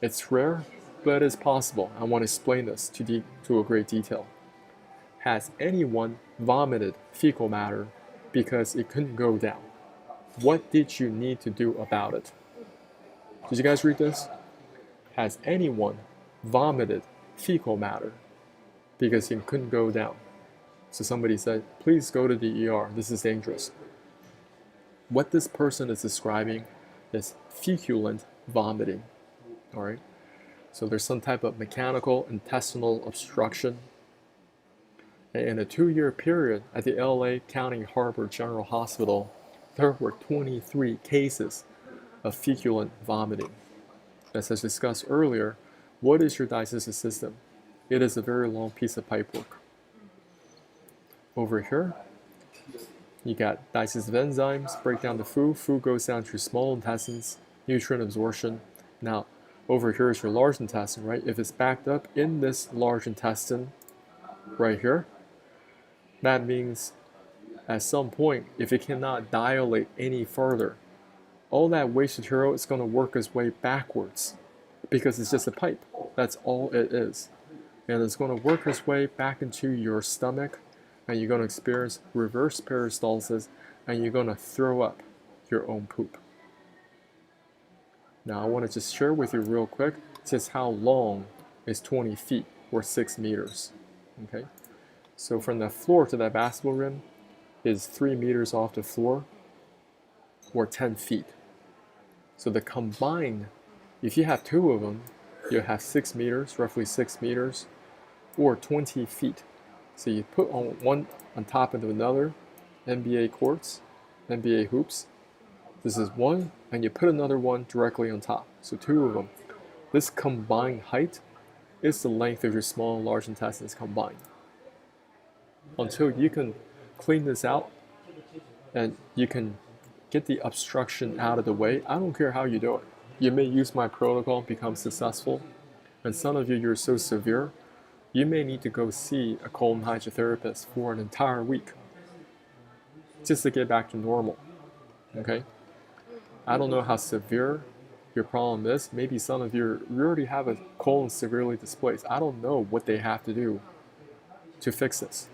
It's rare, but it's possible. I want to explain this to a great detail. Has anyone vomited fecal matter because it couldn't go down? What did you need to do about it? Did you guys read this? Has anyone vomited fecal matter because it couldn't go down? So somebody said, please go to the ER, this is dangerous. What this person is describing is feculent vomiting, all right? So there's some type of mechanical intestinal obstruction. And in a 2-year period at the LA County Harbor General Hospital, there were 23 cases of feculent vomiting. As I discussed earlier, what is your digestive system? It is a very long piece of pipework. Over here, you got digestive enzymes, break down the food. Food goes down to your small intestines, nutrient absorption. Now, over here is your large intestine, right? If it's backed up in this large intestine right here, that means at some point, if it cannot dilate any further, all that waste material is going to work its way backwards because it's just a pipe. That's all it is. And it's going to work its way back into your stomach, and you're going to experience reverse peristalsis, and you're going to throw up your own poop. Now, I want to just share with you real quick just how long is 20 feet or 6 meters. Okay? So from the floor to that basketball rim is 3 meters off the floor or 10 feet. So the combined, if you have 2 of them, you have 6 meters, roughly 6 meters, or 20 feet. So you put on one on top of another, NBA courts, NBA hoops. This is one, and you put another one directly on top. So 2 of them. This combined height is the length of your small and large intestines combined. Until you can clean this out and you can get the obstruction out of the way, I don't care how you do it. You may use my protocol, become successful, and some of you, you're so severe, you may need to go see a colon hydrotherapist for an entire week just to get back to normal, okay? I don't know how severe your problem is. Maybe some of you already have a colon severely displaced. I don't know what they have to do to fix this.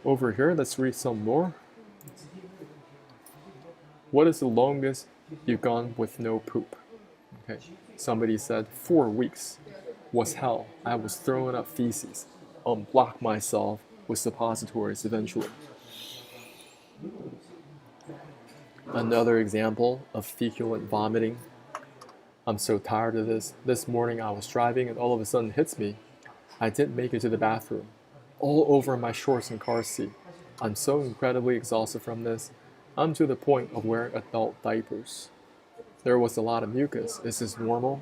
Over here, let's read some more. What is the longest you've gone with no poop? Okay, somebody said 4 weeks was hell. I was throwing up feces. Unblock myself with suppositories eventually. Another example of feculent vomiting. I'm so tired of this. This morning I was driving and all of a sudden it hits me. I didn't make it to the bathroom. All over my shorts and car seat. I'm so incredibly exhausted from this. I'm to the point of wearing adult diapers. There was a lot of mucus. Is this normal?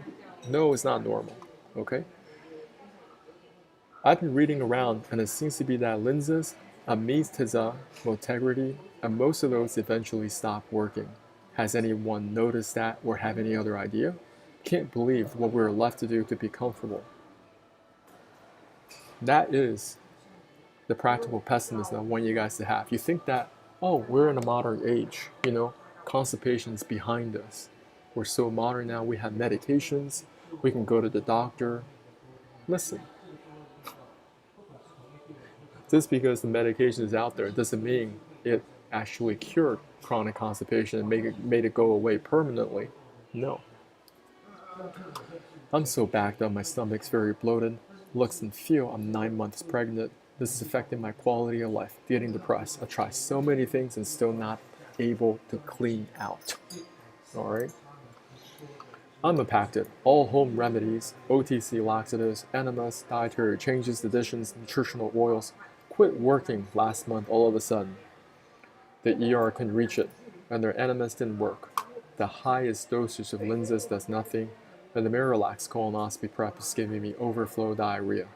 No, it's not normal. Okay? I've been reading around and it seems to be that lenses, amesthesia, motegrity, and most of those eventually stop working. Has anyone noticed that or have any other idea? Can't believe what we're left to do to be comfortable. That is the practical pessimism I want you guys to have. You think that, oh, we're in a modern age, constipation is behind us. We're so modern now, we have medications, we can go to the doctor. Listen, just because the medication is out there doesn't mean it actually cured chronic constipation and made it go away permanently. No. I'm so backed up, my stomach's very bloated. Looks and feel I'm 9 months pregnant. This is affecting my quality of life, getting depressed. I try so many things and still not able to clean out. Alright? I'm impacted. All home remedies, OTC laxatives, enemas, dietary changes, additions, nutritional oils, quit working last month all of a sudden. The ER couldn't reach it, and their enemas didn't work. The highest dosage of lenses does nothing, and the Miralax colonoscopy prep is giving me overflow diarrhea.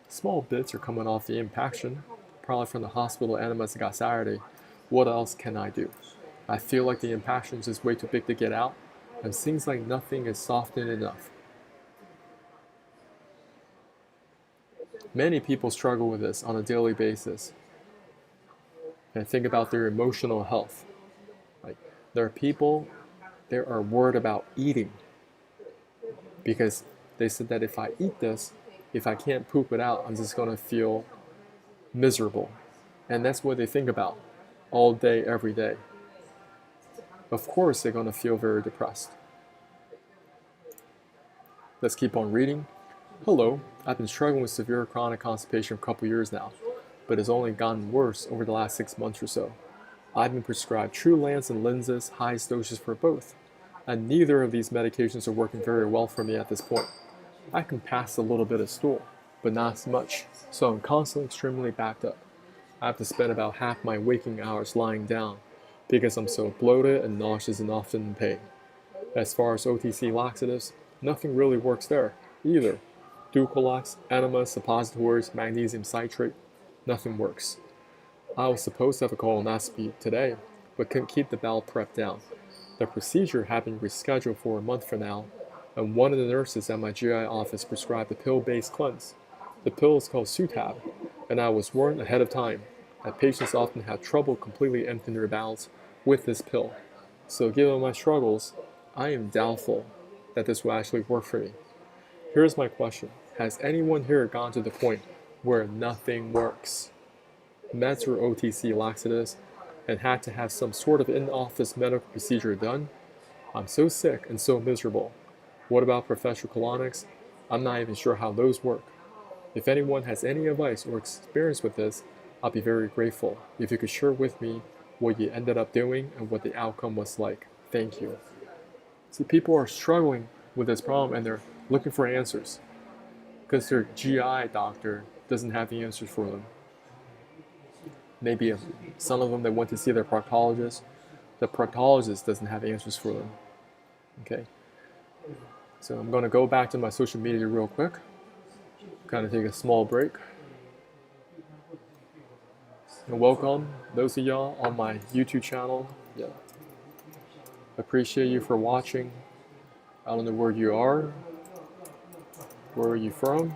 Small bits are coming off the impaction, probably from the hospital enemas I got Saturday. What else can I do? I feel like the impaction is just way too big to get out, and seems like nothing is softened enough. Many people struggle with this on a daily basis. And think about their emotional health. Like, there are people that are worried about eating because they said that if I eat this, if I can't poop it out, I'm just going to feel miserable. And that's what they think about all day, every day. Of course, they're going to feel very depressed. Let's keep on reading. Hello, I've been struggling with severe chronic constipation for a couple years now, but it's only gotten worse over the last 6 months or so. I've been prescribed Trulance and lenses, highest doses for both, and neither of these medications are working very well for me at this point. I can pass a little bit of stool, but not as much, so I'm constantly extremely backed up. I have to spend about half my waking hours lying down because I'm so bloated and nauseous and often in pain. As far as OTC laxatives, nothing really works there either. Dulcolax, enemas, suppositories, magnesium citrate, nothing works. I was supposed to have a colonoscopy today, but couldn't keep the bowel prep down. The procedure had been rescheduled for a month from now, and one of the nurses at my GI office prescribed a pill-based cleanse. The pill is called Sutab, and I was warned ahead of time that patients often have trouble completely emptying their bowels with this pill. So given my struggles, I am doubtful that this will actually work for me. Here's my question. Has anyone here gone to the point where nothing works? Meds or OTC laxatives, and had to have some sort of in-office medical procedure done? I'm so sick and so miserable. What about professional colonics? I'm not even sure how those work. If anyone has any advice or experience with this, I'll be very grateful if you could share with me what you ended up doing and what the outcome was like. Thank you. See, people are struggling with this problem and they're looking for answers because their GI doctor doesn't have the answers for them. Maybe some of them that went to see their proctologist, the proctologist doesn't have answers for them. Okay, so I'm going to go back to my social media real quick, kind of take a small break. And welcome those of y'all on my YouTube channel. Yeah, appreciate you for watching. I don't know where you are. Where are you from?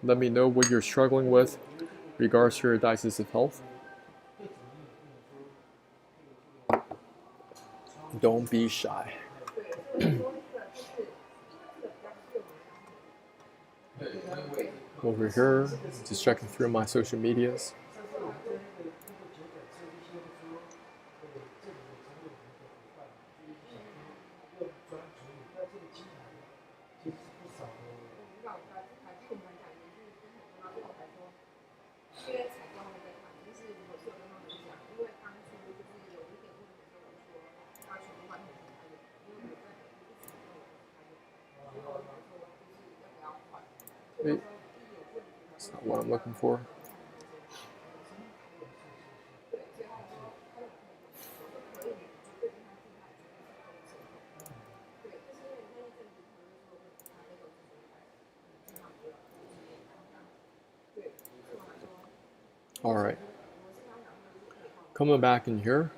Let me know what you're struggling with in regards to your digestive health. Don't be shy. over here, just checking through my social medias. Wait, that's not what I'm looking for. All right. Coming back in here,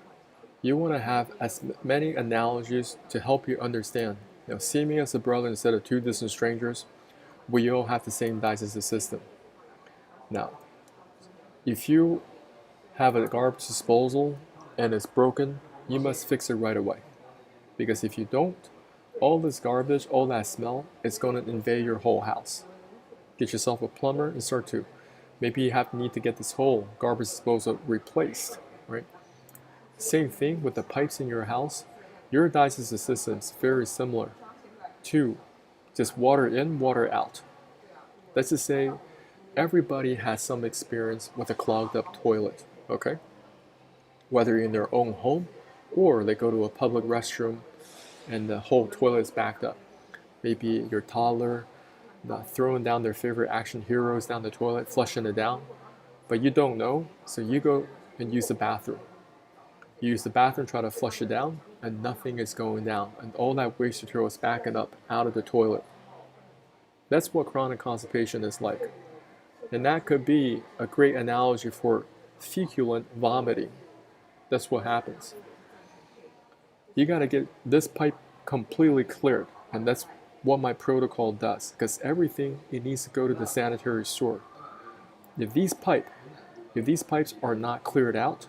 you want to have as many analogies to help you understand. See me as a brother instead of two distant strangers. We all have the same digestive system. Now, if you have a garbage disposal and it's broken, you must fix it right away. Because if you don't, all this garbage, all that smell, is going to invade your whole house. Get yourself a plumber and start to. Maybe you need to get this whole garbage disposal replaced, right? Same thing with the pipes in your house. Your digestive system is very similar to just water in, water out. Let's just say everybody has some experience with a clogged up toilet, okay? Whether in their own home or they go to a public restroom and the whole toilet is backed up. Maybe your toddler throwing down their favorite action heroes down the toilet, flushing it down, but you don't know, so you go and use the bathroom. You use the bathroom, try to flush it down, and nothing is going down, and all that waste material is backing up out of the toilet. That's what chronic constipation is like. And that could be a great analogy for feculent vomiting. That's what happens. You got to get this pipe completely cleared, and that's what my protocol does, because everything, it needs to go to the sanitary store. If these pipes are not cleared out,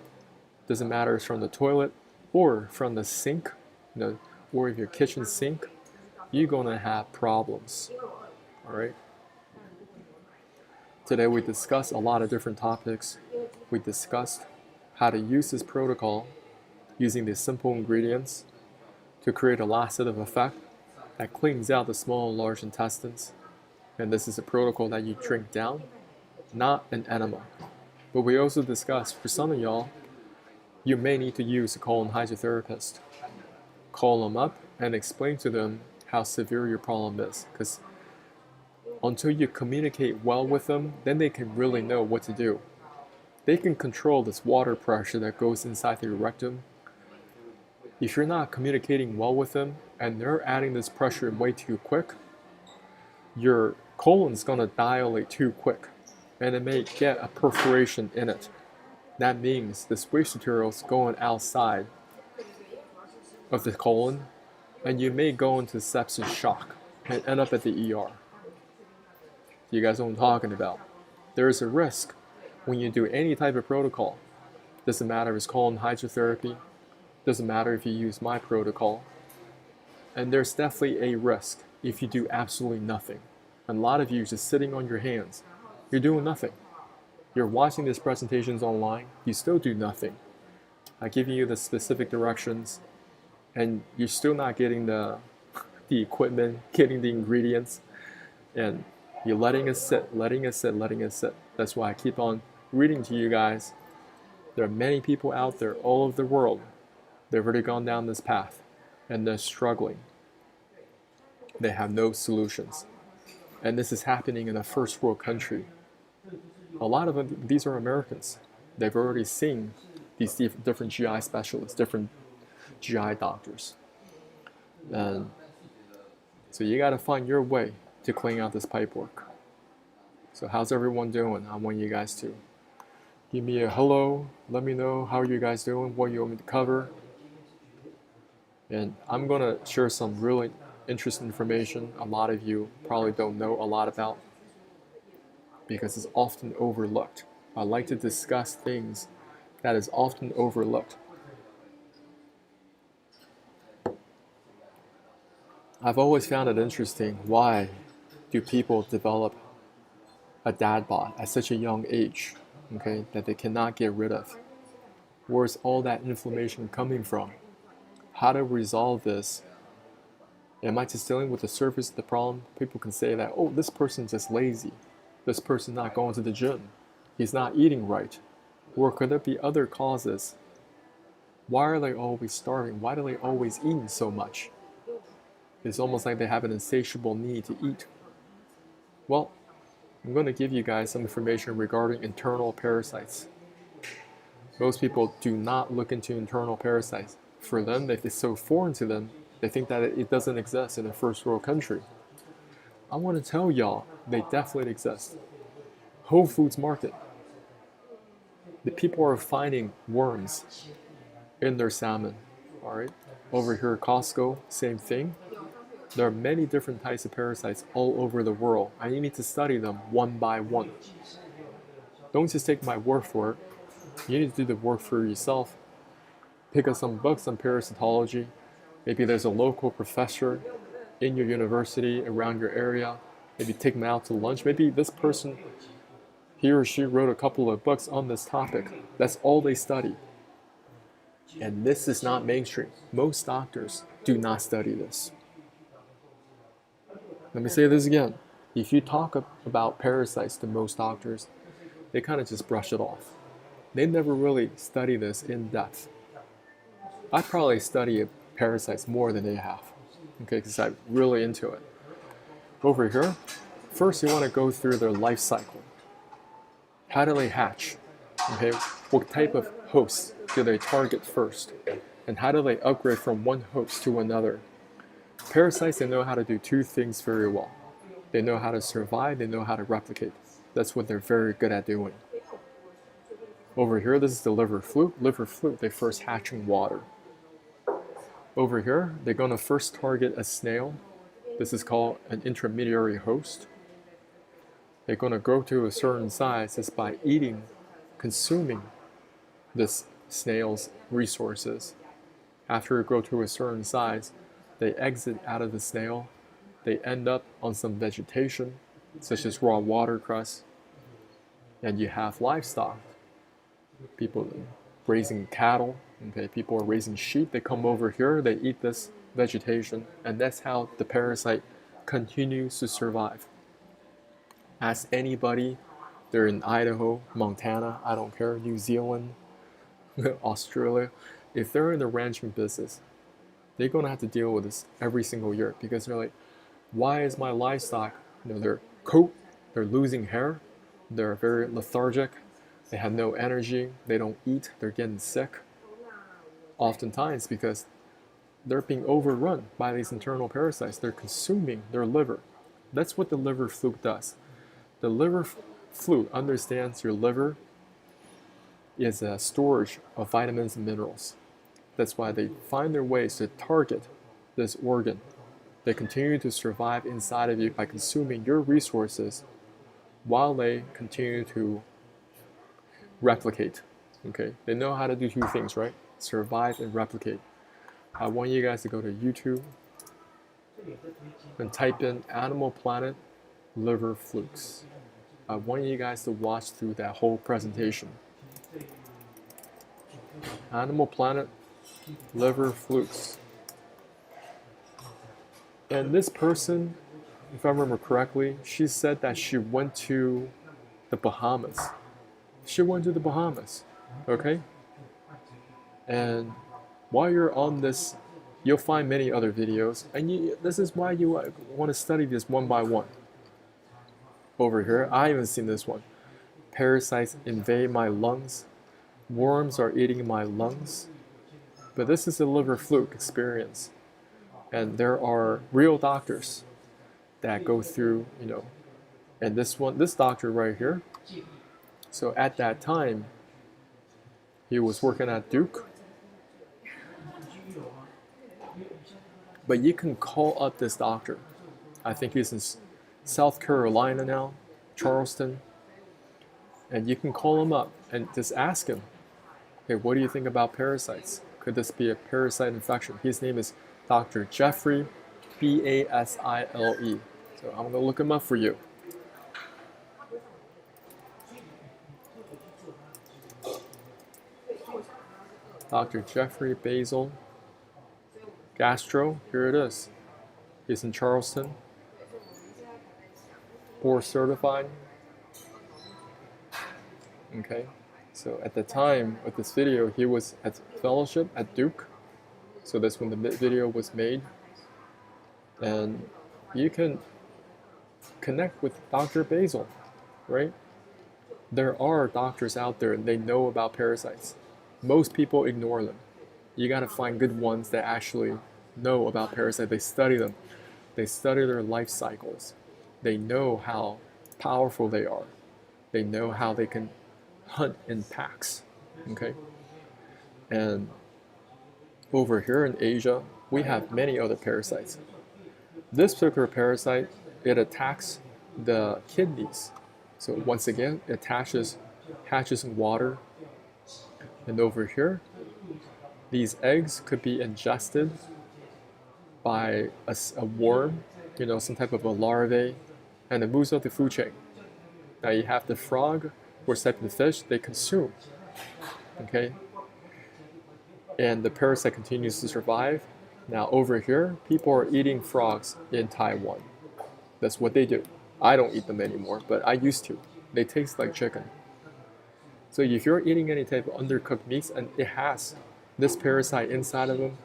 doesn't matter if it's from the toilet or from the sink, or if your kitchen sink, you're gonna have problems. All right. Today we discussed a lot of different topics. We discussed how to use this protocol using these simple ingredients to create a laxative effect that cleans out the small and large intestines. And this is a protocol that you drink down, not an enema. But we also discussed, for some of y'all, you may need to use a colon hydrotherapist. Call them up and explain to them how severe your problem is. Because until you communicate well with them, then they can really know what to do. They can control this water pressure that goes inside the rectum. If you're not communicating well with them and they're adding this pressure way too quick, your colon's gonna dilate too quick and it may get a perforation in it. That means this waste material is going outside of the colon and you may go into sepsis shock and end up at the ER. You guys know what I'm talking about. There is a risk when you do any type of protocol. Doesn't matter if it's colon hydrotherapy, doesn't matter if you use my protocol, and there's definitely a risk if you do absolutely nothing. And a lot of you just sitting on your hands, you're doing nothing. You're watching these presentations online, you still do nothing. I give you the specific directions, and you're still not getting the equipment, getting the ingredients, and you're letting it sit, letting it sit, letting it sit. That's why I keep on reading to you guys. There are many people out there all over the world. They've already gone down this path, and they're struggling. They have no solutions. And this is happening in a first world country. A lot of them, these are Americans. They've already seen these different GI specialists, different GI doctors. And so you got to find your way to clean out this pipe work. So how's everyone doing? I want you guys to give me a hello. Let me know how you guys doing, what you want me to cover. And I'm going to share some really interesting information a lot of you probably don't know a lot about because it's often overlooked. I like to discuss things that is often overlooked. I've always found it interesting, why do people develop a dad bod at such a young age, okay, that they cannot get rid of. Where's all that inflammation coming from? How to resolve this? Am I just dealing with the surface of the problem? People can say that, oh, this person's just lazy. This person's not going to the gym. He's not eating right. Or could there be other causes? Why are they always starving? Why do they always eat so much? It's almost like they have an insatiable need to eat. Well, I'm going to give you guys some information regarding internal parasites. Most people do not look into internal parasites. For them, if it's so foreign to them, they think that it doesn't exist in a first world country. I want to tell y'all, they definitely exist. Whole Foods Market. The people are finding worms in their salmon. All right. Over here at Costco, same thing. There are many different types of parasites all over the world, and you need to study them one by one. Don't just take my word for it. You need to do the work for yourself. Pick up some books on parasitology. Maybe there's a local professor in your university, around your area. Maybe take them out to lunch. Maybe this person, he or she wrote a couple of books on this topic. That's all they study. And this is not mainstream. Most doctors do not study this. Let me say this again. If you talk about parasites to most doctors, they kind of just brush it off. They never really study this in depth. I probably study parasites more than they have, okay, because I'm really into it. Over here, first you want to go through their life cycle. How do they hatch? Okay, what type of hosts do they target first? And how do they upgrade from one host to another? Parasites, they know how to do two things very well. They know how to survive, they know how to replicate. That's what they're very good at doing. Over here, this is the liver fluke. Liver fluke, they first hatch in water. Over here, they're going to first target a snail. This is called an intermediary host. They're going to grow to a certain size just by eating, consuming this snail's resources. After it grows to a certain size, they exit out of the snail. They end up on some vegetation, such as raw watercress. And you have livestock. People raising cattle, okay, people are raising sheep. They come over here, they eat this vegetation, and that's how the parasite continues to survive. Ask anybody, they're in Idaho, Montana, I don't care, New Zealand, Australia. If they're in the ranching business, they're going to have to deal with this every single year because they're like, why is my livestock, their coat, they're losing hair, they're very lethargic, they have no energy, they don't eat, they're getting sick. Oftentimes because they're being overrun by these internal parasites. They're consuming their liver. That's what the liver fluke does. The liver fluke understands your liver is a storage of vitamins and minerals. That's why they find their ways to target this organ. They continue to survive inside of you by consuming your resources while they continue to replicate. Okay, they know how to do two things, right? Survive and replicate. I want you guys to go to YouTube and type in Animal Planet liver flukes. I want you guys to watch through that whole presentation. Animal Planet liver flukes. And this person, if I remember correctly, she said that she went to the Bahamas. She went to the Bahamas, okay? And while you're on this, you'll find many other videos, and this is why you want to study this one by one. Over here, I haven't seen this one. Parasites invade my lungs. Worms are eating my lungs. But this is a liver fluke experience. And there are real doctors that go through, and this doctor right here. So at that time, he was working at Duke. But you can call up this doctor. I think he's in South Carolina now, Charleston. And you can call him up and just ask him, hey, what do you think about parasites? Could this be a parasite infection? His name is Dr. Jeffrey, Basile. So I'm going to look him up for you. Dr. Jeffrey Basil, Gastro, here it is. He's in Charleston, board certified. Okay, so at the time of this video, he was at fellowship at Duke. So that's when the video was made. And you can connect with Dr. Basil, right? There are doctors out there and they know about parasites. Most people ignore them. You gotta find good ones that actually know about parasites. They study them. They study their life cycles. They know how powerful they are. They know how they can hunt in packs, okay? And over here in Asia, we have many other parasites. This particular parasite, it attacks the kidneys. So once again, it hatches in water. And over here, these eggs could be ingested by a worm, you know, some type of a larvae, and it moves up the food chain. Now you have the frog or type of fish they consume, okay? And the parasite continues to survive. Now over here, people are eating frogs in Taiwan. That's what they do. I don't eat them anymore, but I used to. They taste like chicken. So if you're eating any type of undercooked meats and it has this parasite inside of them,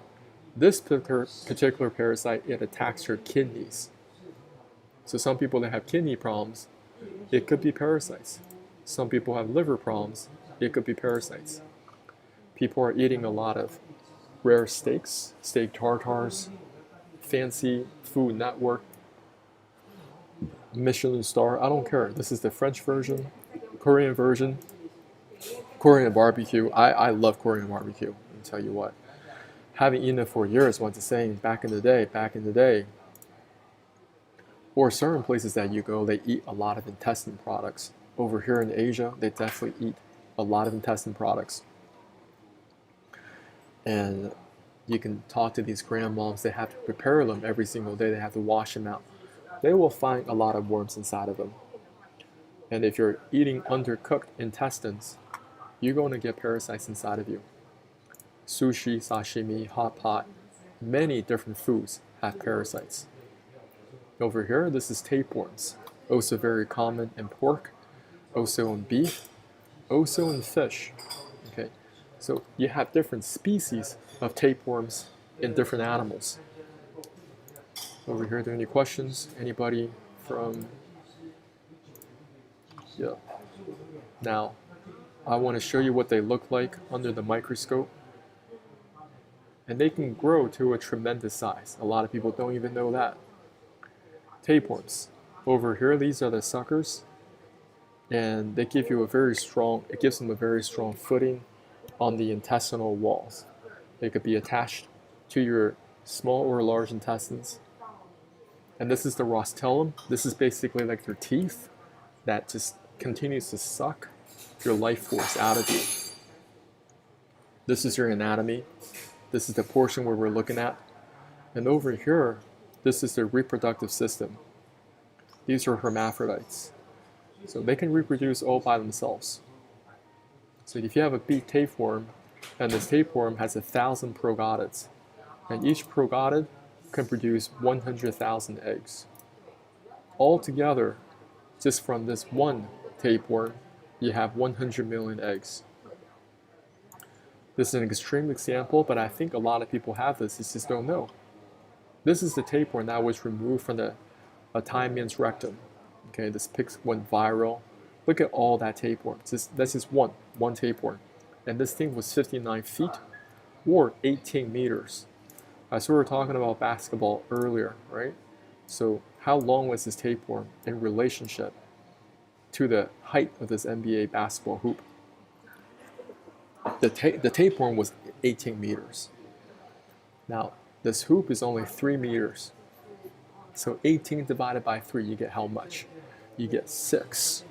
this particular parasite, it attacks your kidneys. So some people that have kidney problems, it could be parasites. Some people have liver problems, it could be parasites. People are eating a lot of rare steaks, steak tartars, fancy Food Network, Michelin star, I don't care. This is the French version, Korean version, Korean barbecue. I love Korean barbecue, I'll tell you what. Having eaten it for years, what's the saying, back in the day, or certain places that you go, they eat a lot of intestine products. Over here in Asia, they definitely eat a lot of intestine products. And you can talk to these grandmoms, they have to prepare them every single day, they have to wash them out. They will find a lot of worms inside of them. And if you're eating undercooked intestines, you're going to get parasites inside of you. Sushi, sashimi, hot pot, many different foods have parasites. Over here, this is tapeworms, also very common in pork, also in beef, also in fish. Okay, so you have different species of tapeworms in different animals. Over here, are there any questions? Anybody from? Yeah. Now, I want to show you what they look like under the microscope. And they can grow to a tremendous size. A lot of people don't even know that. Tapeworms. Over here, these are the suckers. And they give you it gives them a very strong footing on the intestinal walls. They could be attached to your small or large intestines. And this is the rostellum. This is basically like their teeth that just continues to suck your life force out of you. This is your anatomy. This is the portion where we're looking at. And over here, this is their reproductive system. These are hermaphrodites. So they can reproduce all by themselves. So if you have a bee tapeworm, and this tapeworm has 1,000 progonids, and each progonid can produce 100,000 eggs. Altogether, just from this one tapeworm, you have 100 million eggs. This is an extreme example, but I think a lot of people have this, they just don't know. This is the tapeworm that was removed from a Thai man's rectum. Okay, this pic went viral. Look at all that tapeworm. That's just one tapeworm. And this thing was 59 feet or 18 meters. So we were talking about basketball earlier, right? So how long was this tapeworm in relationship to the height of this NBA basketball hoop? The tapeworm was 18 meters. Now, this hoop is only 3 meters. So 18 divided by 3, you get how much? You get 6.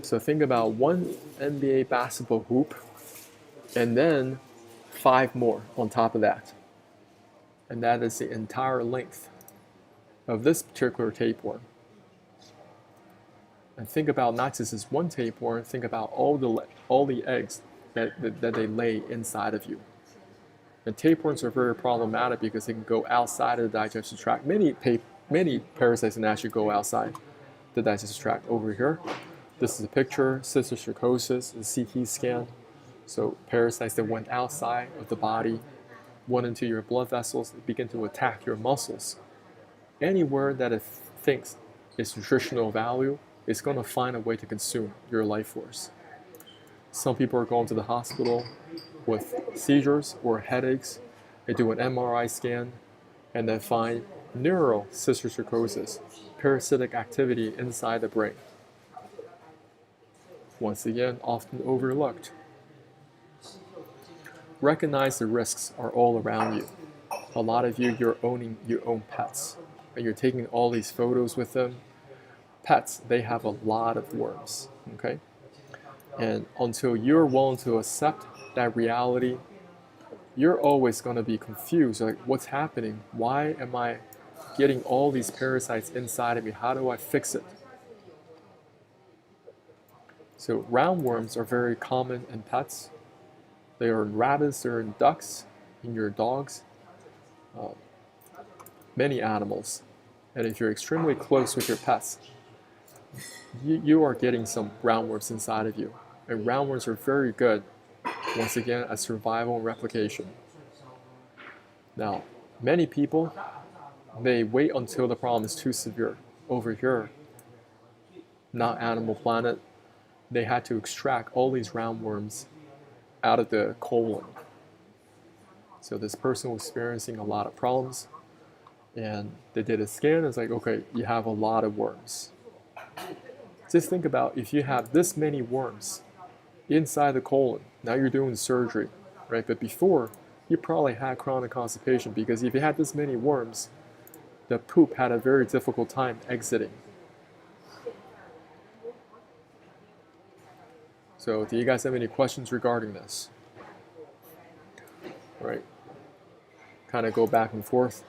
So think about one NBA basketball hoop and then 5 more on top of that. And that is the entire length of this particular tapeworm. And think about not just this one tapeworm, think about all the eggs that they lay inside of you. And tapeworms are very problematic because they can go outside of the digestive tract. Many parasites can actually go outside the digestive tract. Over here, this is a picture, cysticercosis, the CT scan. So parasites that went outside of the body, went into your blood vessels, begin to attack your muscles. Anywhere that it thinks its nutritional value, it's going to find a way to consume your life force. Some people are going to the hospital with seizures or headaches. They do an MRI scan and they find neural cysticercosis, parasitic activity inside the brain. Once again, often overlooked. Recognize the risks are all around you. A lot of you, you're owning your own pets and you're taking all these photos with them. Pets, they have a lot of worms, okay? And until you're willing to accept that reality, you're always going to be confused. Like, what's happening? Why am I getting all these parasites inside of me? How do I fix it? So roundworms are very common in pets. They are in rabbits, they're in ducks, in your dogs, many animals. And if you're extremely close with your pets, you are getting some roundworms inside of you. And roundworms are very good, once again, at survival and replication. Now, many people, they wait until the problem is too severe. Over here, not Animal Planet, they had to extract all these roundworms out of the colon. So this person was experiencing a lot of problems, and they did a scan. It's like, okay, you have a lot of worms. Just think about if you have this many worms inside the colon. Now you're doing surgery, right? But before, you probably had chronic constipation because if you had this many worms, the poop had a very difficult time exiting. So do you guys have any questions regarding this? All right. Kind of go back and forth.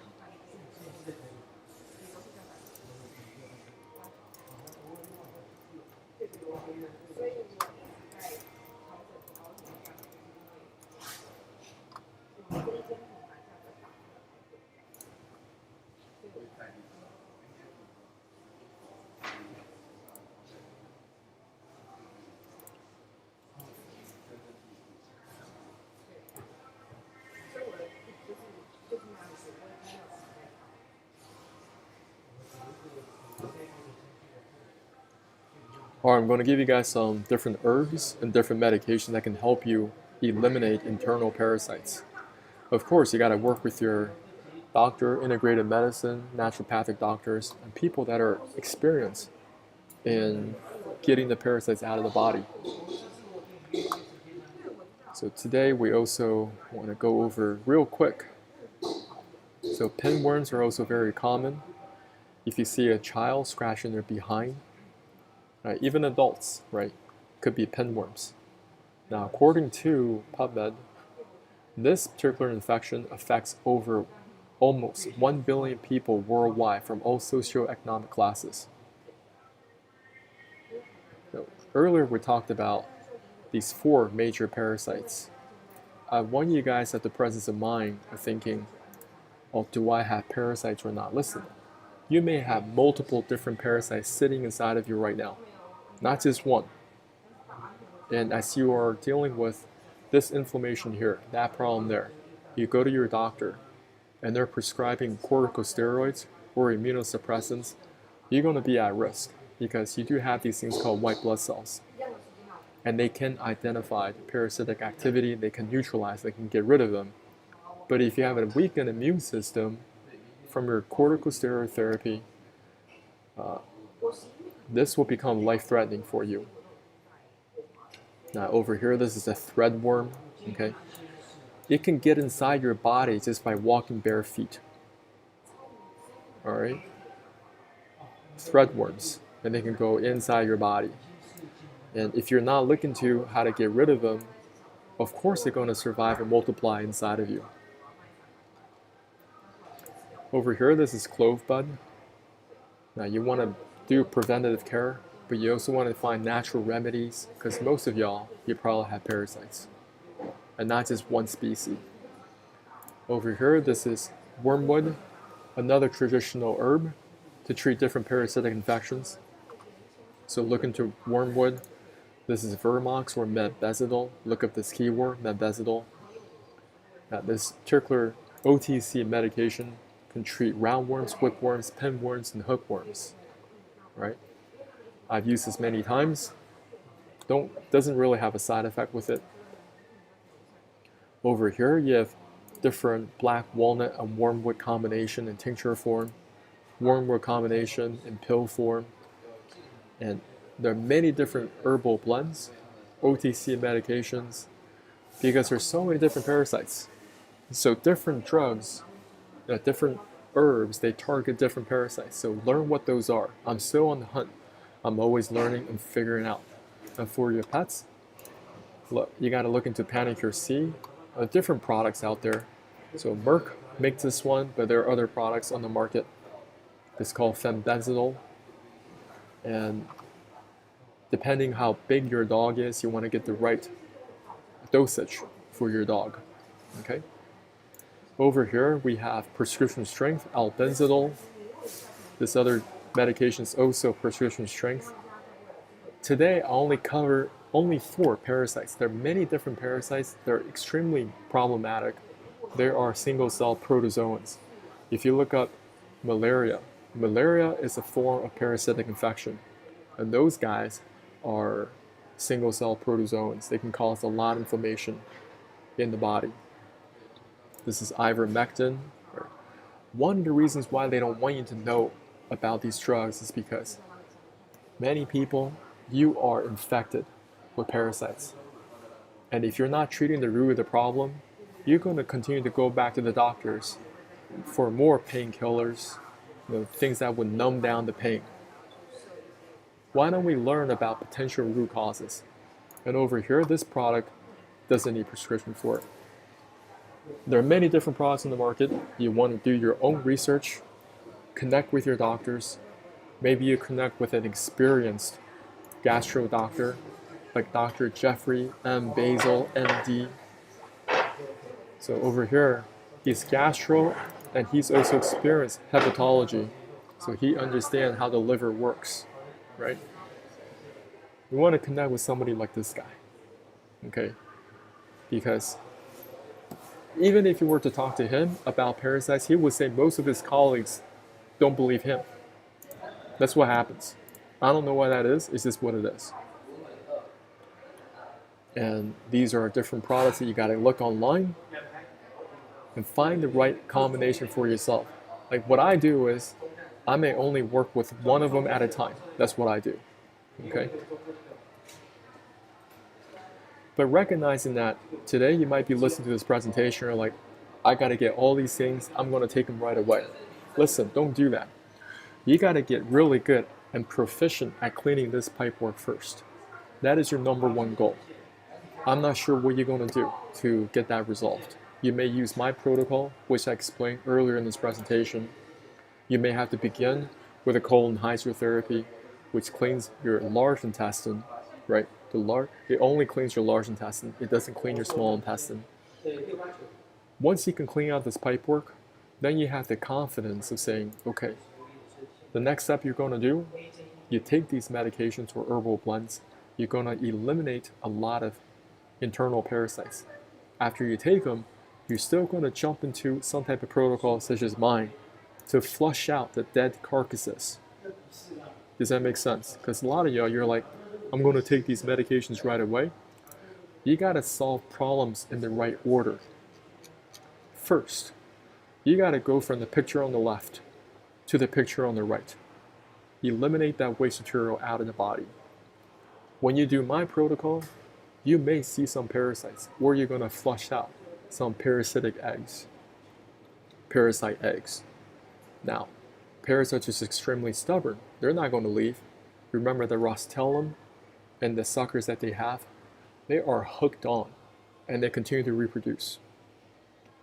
Alright, I'm going to give you guys some different herbs and different medications that can help you eliminate internal parasites. Of course, you got to work with your doctor, integrated medicine, naturopathic doctors, and people that are experienced in getting the parasites out of the body. So today we also want to go over real quick. So pinworms are also very common. If you see a child scratching their behind, right, even adults, right, could be pinworms. Now, according to PubMed, this particular infection affects over almost 1 billion people worldwide from all socioeconomic classes. So, earlier we talked about these 4 major parasites. I want you guys at the presence of mind of thinking, oh, do I have parasites or not? Listen, you may have multiple different parasites sitting inside of you right now, not just one. And as you are dealing with this inflammation here, that problem there, you go to your doctor and they're prescribing corticosteroids or immunosuppressants, you're going to be at risk because you do have these things called white blood cells. And they can identify the parasitic activity, they can neutralize, they can get rid of them. But if you have a weakened immune system from your corticosteroid therapy, this will become life-threatening for you. Now over here, this is a threadworm, okay? It can get inside your body just by walking bare feet. All right? Threadworms, and they can go inside your body. And if you're not looking to how to get rid of them, of course they're going to survive and multiply inside of you. Over here, this is clove bud. Now you want to do preventative care, but you also want to find natural remedies because most of y'all, you probably have parasites. and not just one species. Over here, this is wormwood, another traditional herb to treat different parasitic infections. So look into wormwood. This is Vermox or Mebendazole. Look up this keyword, Mebendazole. Now, this particular OTC medication can treat roundworms, whipworms, pinworms, and hookworms. Right? I've used this many times. Doesn't really have a side effect with it. Over here, you have different black walnut and wormwood combination in tincture form, wormwood combination in pill form, and there are many different herbal blends, OTC medications, because there's so many different parasites. So different drugs, different herbs, they target different parasites. So learn what those are. I'm still on the hunt. I'm always learning and figuring out. And for your pets, look, you got to look into Panicure C, different products out there. So Merck makes this one, but there are other products on the market. It's called Fembenzidol. And depending how big your dog is, you want to get the right dosage for your dog. Okay. Over here we have prescription strength albendazole. This other medication is also prescription strength. Today I only cover 4 parasites. There are many different parasites. They're extremely problematic. There are single-cell protozoans. If you look up malaria is a form of parasitic infection, and those guys are single-cell protozoans. They can cause a lot of inflammation in the body. This is ivermectin. One of the reasons why they don't want you to know about these drugs is because many people, you are infected with parasites. And if you're not treating the root of the problem, you're going to continue to go back to the doctors for more painkillers, things that would numb down the pain. Why don't we learn about potential root causes? And over here, this product doesn't need prescription for it. There are many different products in the market. You want to do your own research, connect with your doctors. Maybe you connect with an experienced gastro doctor, like Dr. Jeffrey M. Basil, MD. So over here, he's gastro, and he's also experienced hepatology. So he understands how the liver works, right? We want to connect with somebody like this guy, okay? Because even if you were to talk to him about parasites, he would say most of his colleagues don't believe him. That's what happens. I don't know why that is. It's just what it is. And these are different products that you got to look online and find the right combination for yourself. Like what I do is I may only work with one of them at a time. That's what I do. Okay? But recognizing that today you might be listening to this presentation, you're like, I got to get all these things, I'm going to take them right away. Listen, don't do that. You got to get really good and proficient at cleaning this pipework first. That is your number one goal. I'm not sure what you're going to do to get that resolved. You may use my protocol, which I explained earlier in this presentation. You may have to begin with a colon hydrotherapy, which cleans your large intestine, right? It only cleans your large intestine. It doesn't clean your small intestine. Once you can clean out this pipework, then you have the confidence of saying, okay, the next step you're going to do, you take these medications or herbal blends, you're going to eliminate a lot of internal parasites. After you take them, you're still going to jump into some type of protocol such as mine to flush out the dead carcasses. Does that make sense? Because a lot of y'all, you're like, I'm going to take these medications right away. You got to solve problems in the right order. First, you got to go from the picture on the left to the picture on the right. Eliminate that waste material out of the body. When you do my protocol, you may see some parasites, or you're going to flush out some parasitic eggs, parasite eggs. Now, parasites are extremely stubborn. They're not going to leave. Remember the Rostellum and the suckers that they have, they are hooked on and they continue to reproduce.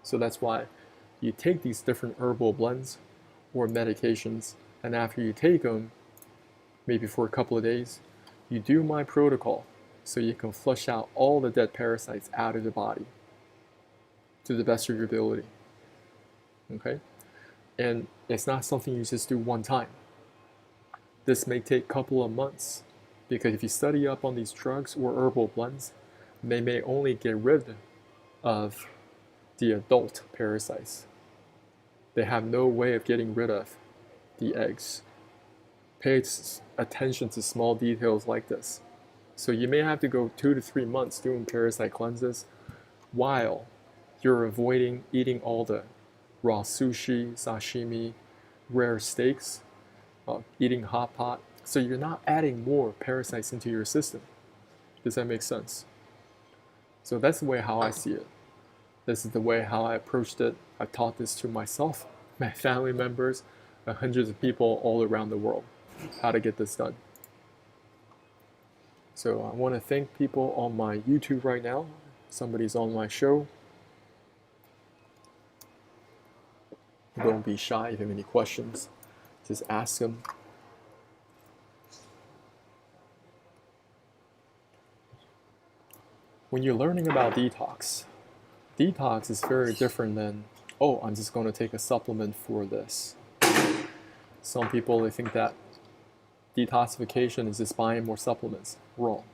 So that's why you take these different herbal blends or medications, and after you take them, maybe for a couple of days, you do my protocol so you can flush out all the dead parasites out of the body. to the best of your ability. Okay? And it's not something you just do one time. This may take a couple of months, because if you study up on these drugs or herbal blends, they may only get rid of the adult parasites. They have no way of getting rid of the eggs. Pay attention to small details like this. So you may have to go 2 to 3 months doing parasite cleanses while you're avoiding eating all the raw sushi, sashimi, rare steaks, eating hot pot. So you're not adding more parasites into your system. Does that make sense? So that's the way how I see it. This is the way how I approached it. I taught this to myself, my family members, and hundreds of people all around the world, how to get this done. So I want to thank people on my YouTube right now. Somebody's on my show. Don't be shy if you have any questions. Just ask them. When you're learning about detox, detox is very different than, oh, I'm just going to take a supplement for this. Some people, they think that detoxification is just buying more supplements. Wrong.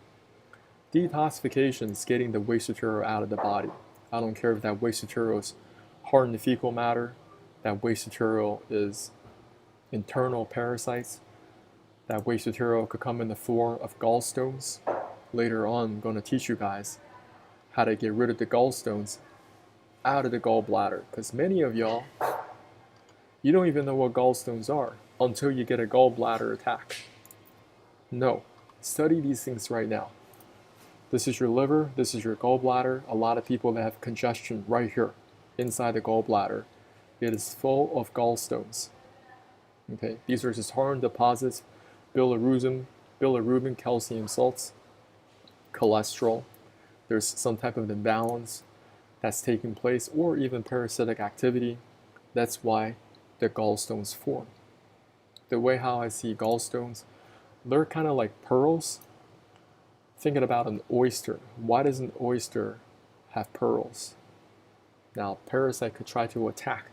Detoxification is getting the waste material out of the body. I don't care if that waste material is hardened fecal matter, that waste material is internal parasites, that waste material could come in the form of gallstones. Later on, I'm going to teach you guys how to get rid of the gallstones out of the gallbladder, because many of y'all, you don't even know what gallstones are until you get a gallbladder attack. No, study these things right now. This is your liver, this is your gallbladder. A lot of people that have congestion right here inside the gallbladder, it is full of gallstones. Okay, these are just hardened deposits, bilirubin, calcium salts, cholesterol. There's some type of imbalance that's taking place, or even parasitic activity. That's why the gallstones form. The way how I see gallstones, they're kind of like pearls. Thinking about an oyster. Why does an oyster have pearls? Now, parasite could try to attack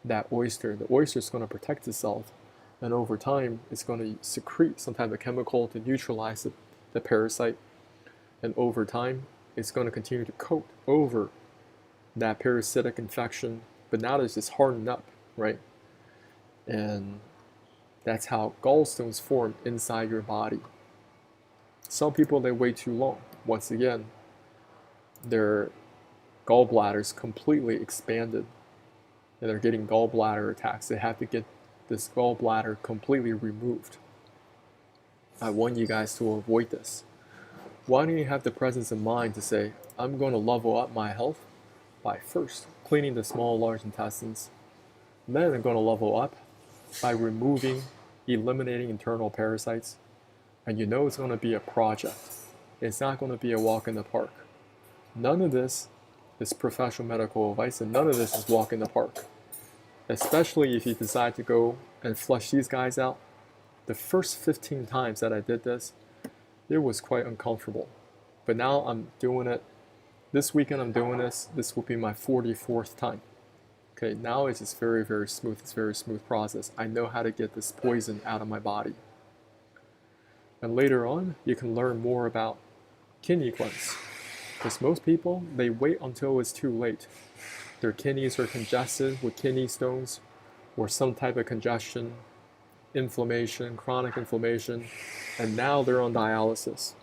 that oyster. The oyster is going to protect itself, and over time, it's going to secrete some type of chemical to neutralize the parasite. And over time, it's going to continue to coat over that parasitic infection, but now it's just hardened up, right? And that's how gallstones form inside your body. Some people, they wait too long. Once again, their gallbladders completely expanded and they're getting gallbladder attacks. They have to get this gallbladder completely removed. I want you guys to avoid this. Why don't you have the presence of mind to say, I'm going to level up my health by first cleaning the small, large intestines. Then I'm going to level up by eliminating internal parasites. And you know it's going to be a project. It's not going to be a walk in the park. None of this is professional medical advice, and none of this is walk in the park. Especially if you decide to go and flush these guys out. The first 15 times that I did this, it was quite uncomfortable. But now I'm doing it. This weekend I'm doing this. This will be my 44th time. Okay, now it's just very, very smooth. It's a very smooth process. I know how to get this poison out of my body. And later on, you can learn more about kidney cleanse. Because most people, they wait until it's too late. Their kidneys are congested with kidney stones or some type of congestion, inflammation, chronic inflammation, and now they're on dialysis.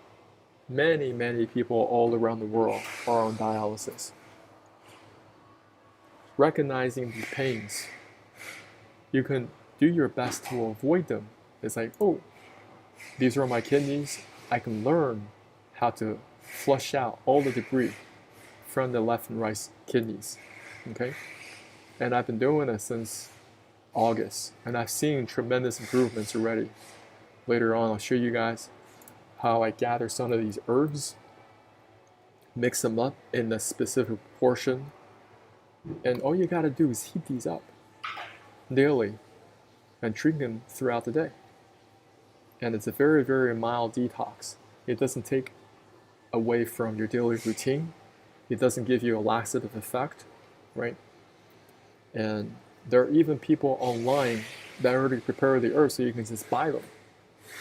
Many, many people all around the world are on dialysis. Recognizing the pains, you can do your best to avoid them. It's like, oh, these are my kidneys. I can learn how to flush out all the debris from the left and right kidneys. Okay? And I've been doing it since August, and I've seen tremendous improvements already. Later on, I'll show you guys how I gather some of these herbs, mix them up in a specific proportion, and all you gotta do is heat these up daily and drink them throughout the day. And it's a very, very mild detox. It doesn't take away from your daily routine. It doesn't give you a laxative effect. right? And there are even people online that already prepare the herbs so you can just buy them.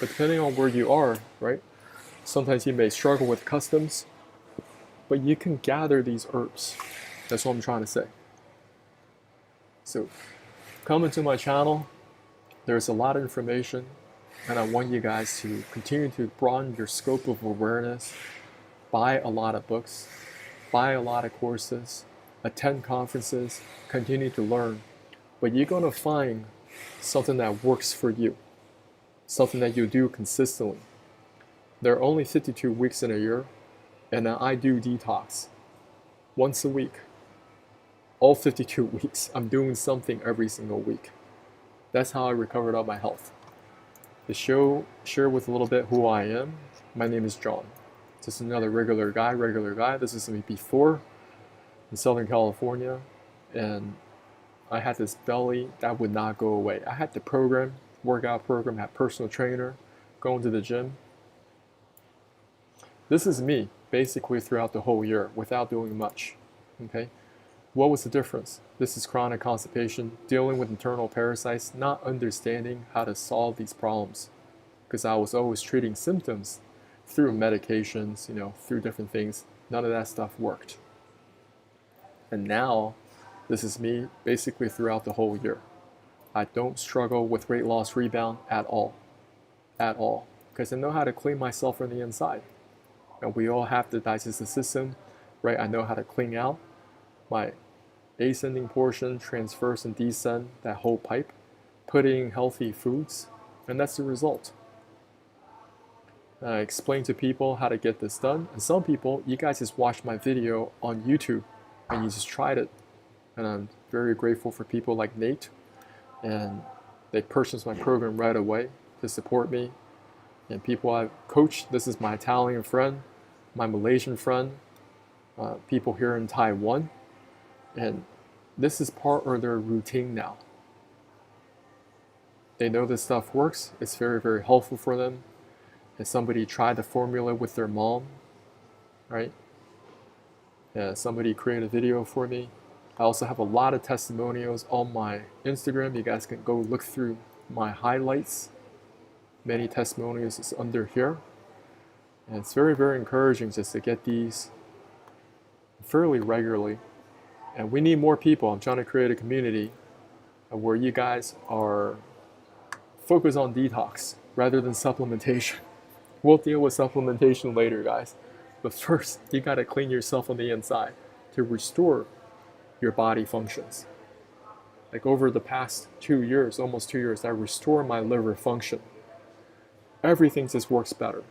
But depending on where you are, right? Sometimes you may struggle with customs, but you can gather these herbs. That's what I'm trying to say. So come into my channel. There's a lot of information, and I want you guys to continue to broaden your scope of awareness, buy a lot of books, buy a lot of courses, attend conferences, continue to learn. But you're going to find something that works for you, something that you do consistently. There are only 52 weeks in a year, and I do detox once a week. All 52 weeks, I'm doing something every single week. That's how I recovered all my health. To share with a little bit who I am, my name is John. Just another regular guy. This is me before in Southern California, and I had this belly that would not go away. I had the workout program, had personal trainer, going to the gym. This is me basically throughout the whole year without doing much, okay? What was the difference? This is chronic constipation, dealing with internal parasites, not understanding how to solve these problems. Because I was always treating symptoms through medications, through different things. None of that stuff worked. And now, this is me basically throughout the whole year. I don't struggle with weight loss rebound at all. At all. Because I know how to clean myself from the inside. And we all have the digestive system, right? I know how to clean out my ascending portion, transverse and descend, that whole pipe, put in healthy foods, and that's the result. I explain to people how to get this done, and some people, you guys just watched my video on YouTube, and you just tried it, and I'm very grateful for people like Nate, and they purchased my program right away to support me, and people I've coached. This is my Italian friend, my Malaysian friend, people here in Taiwan, and this is part of their routine now. They know this stuff works. It's very, very helpful for them. And somebody tried the formula with their mom, right? Somebody created a video for me. I also have a lot of testimonials on my Instagram. You guys can go look through my highlights. Many testimonials is under here. And it's very, very encouraging just to get these fairly regularly. And we need more people. I'm trying to create a community where you guys are focused on detox rather than supplementation. We'll deal with supplementation later, guys. But first, you got to clean yourself on the inside to restore your body functions. Like over the past 2 years, almost 2 years, I restored my liver function. Everything just works better.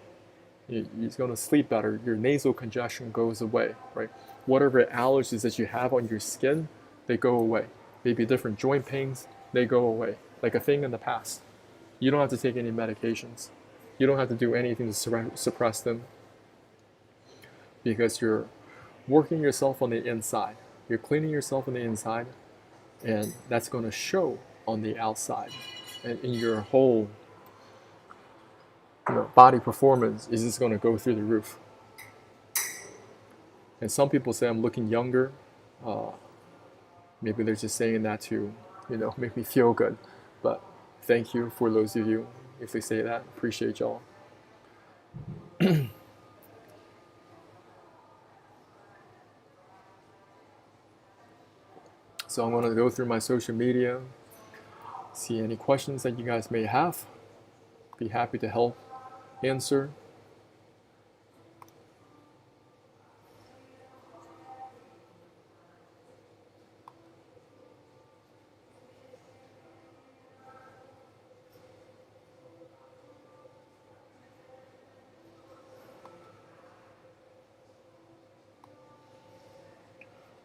You're going to sleep better. Your nasal congestion goes away, right? Whatever allergies that you have on your skin, they go away. Maybe different joint pains, they go away. Like a thing in the past. You don't have to take any medications. You don't have to do anything to suppress them. Because you're working yourself on the inside. You're cleaning yourself on the inside. And that's going to show on the outside. And in your whole body performance is just going to go through the roof. And some people say I'm looking younger. Maybe they're just saying that to, make me feel good. But thank you for those of you, if they say that. Appreciate y'all. So I'm going to go through my social media, see any questions that you guys may have. Be happy to help answer.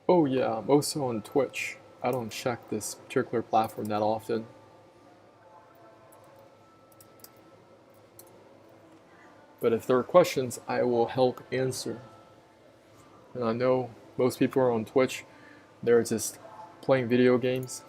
Oh yeah, I'm also on Twitch. I don't check this particular platform that often. But if there are questions, I will help answer. And I know most people are on Twitch. They're just playing video games.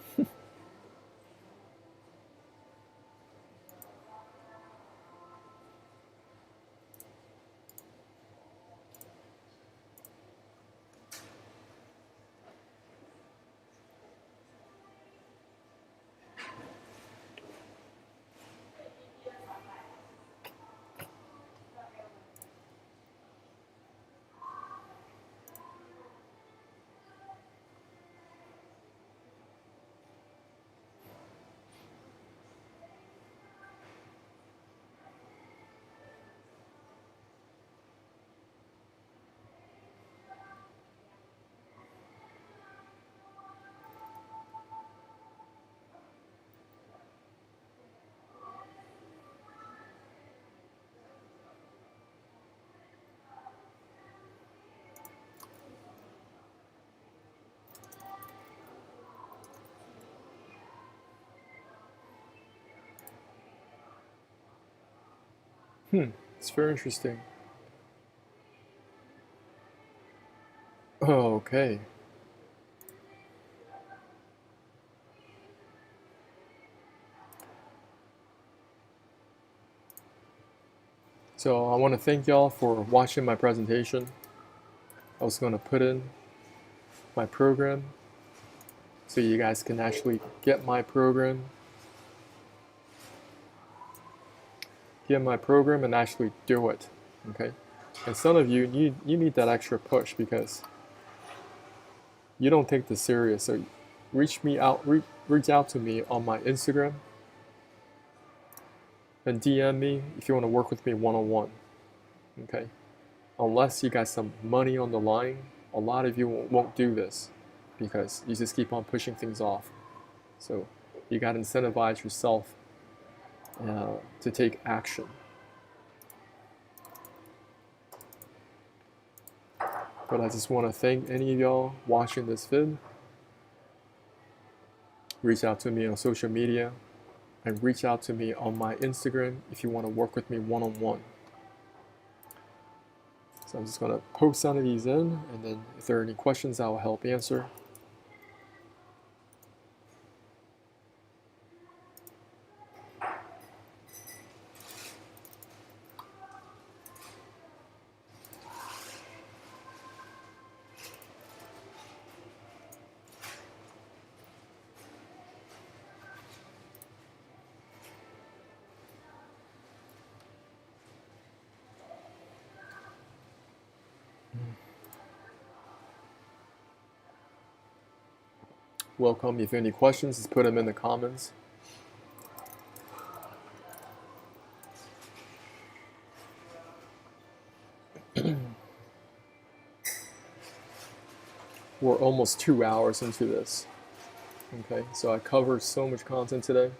It's very interesting. Oh, okay. So I want to thank y'all for watching my presentation. I was going to put in my program so you guys can actually get my program. And actually do it, okay? And some of you need that extra push because you don't take this serious. So reach out to me on my Instagram and DM me if you want to work with me one-on-one, okay? Unless you got some money on the line, a lot of you won't do this because you just keep on pushing things off. So you got to incentivize yourself to take action. But I just want to thank any of y'all watching this vid. Reach out to me on social media and reach out to me on my Instagram if you want to work with me one-on-one. So I'm just going to post some of these in, and then if there are any questions, I will help answer. Welcome. If you have any questions, just put them in the comments. We're almost 2 hours into this. Okay, so I covered so much content today.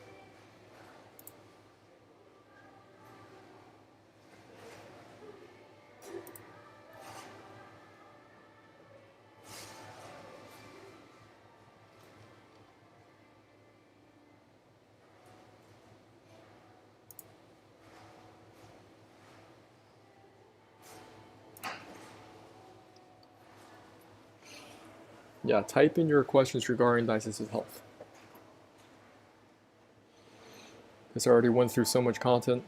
Yeah, type in your questions regarding digestive health. Because I already went through so much content.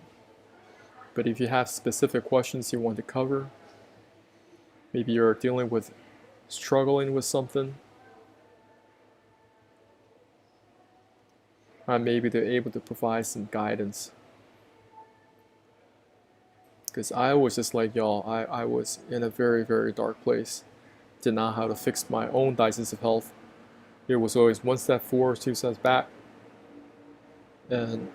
But if you have specific questions you want to cover, maybe you're struggling with something, I may be able to provide some guidance. Because I was just like y'all, I was in a very, very dark place. Did not know how to fix my own digestive health. It was always 1 step forward, 2 steps back. And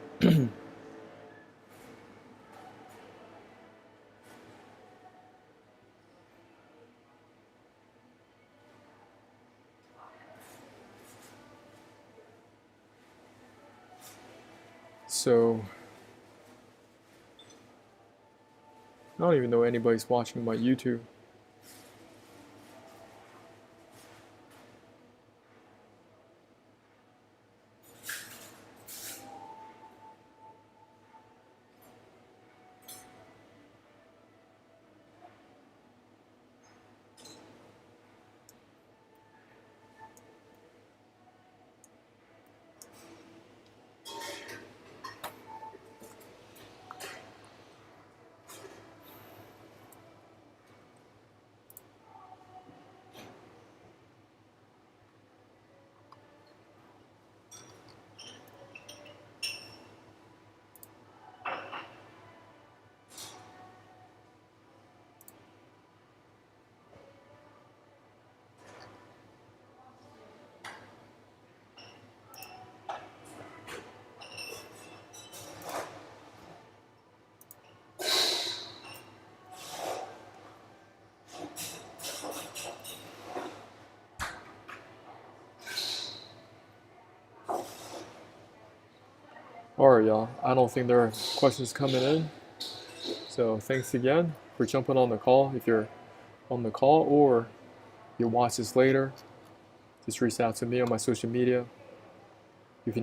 so I don't even know anybody's watching my YouTube. Alright, y'all. I don't think there are questions coming in. So thanks again for jumping on the call. If you're on the call or you watch this later, just reach out to me on my social media if you need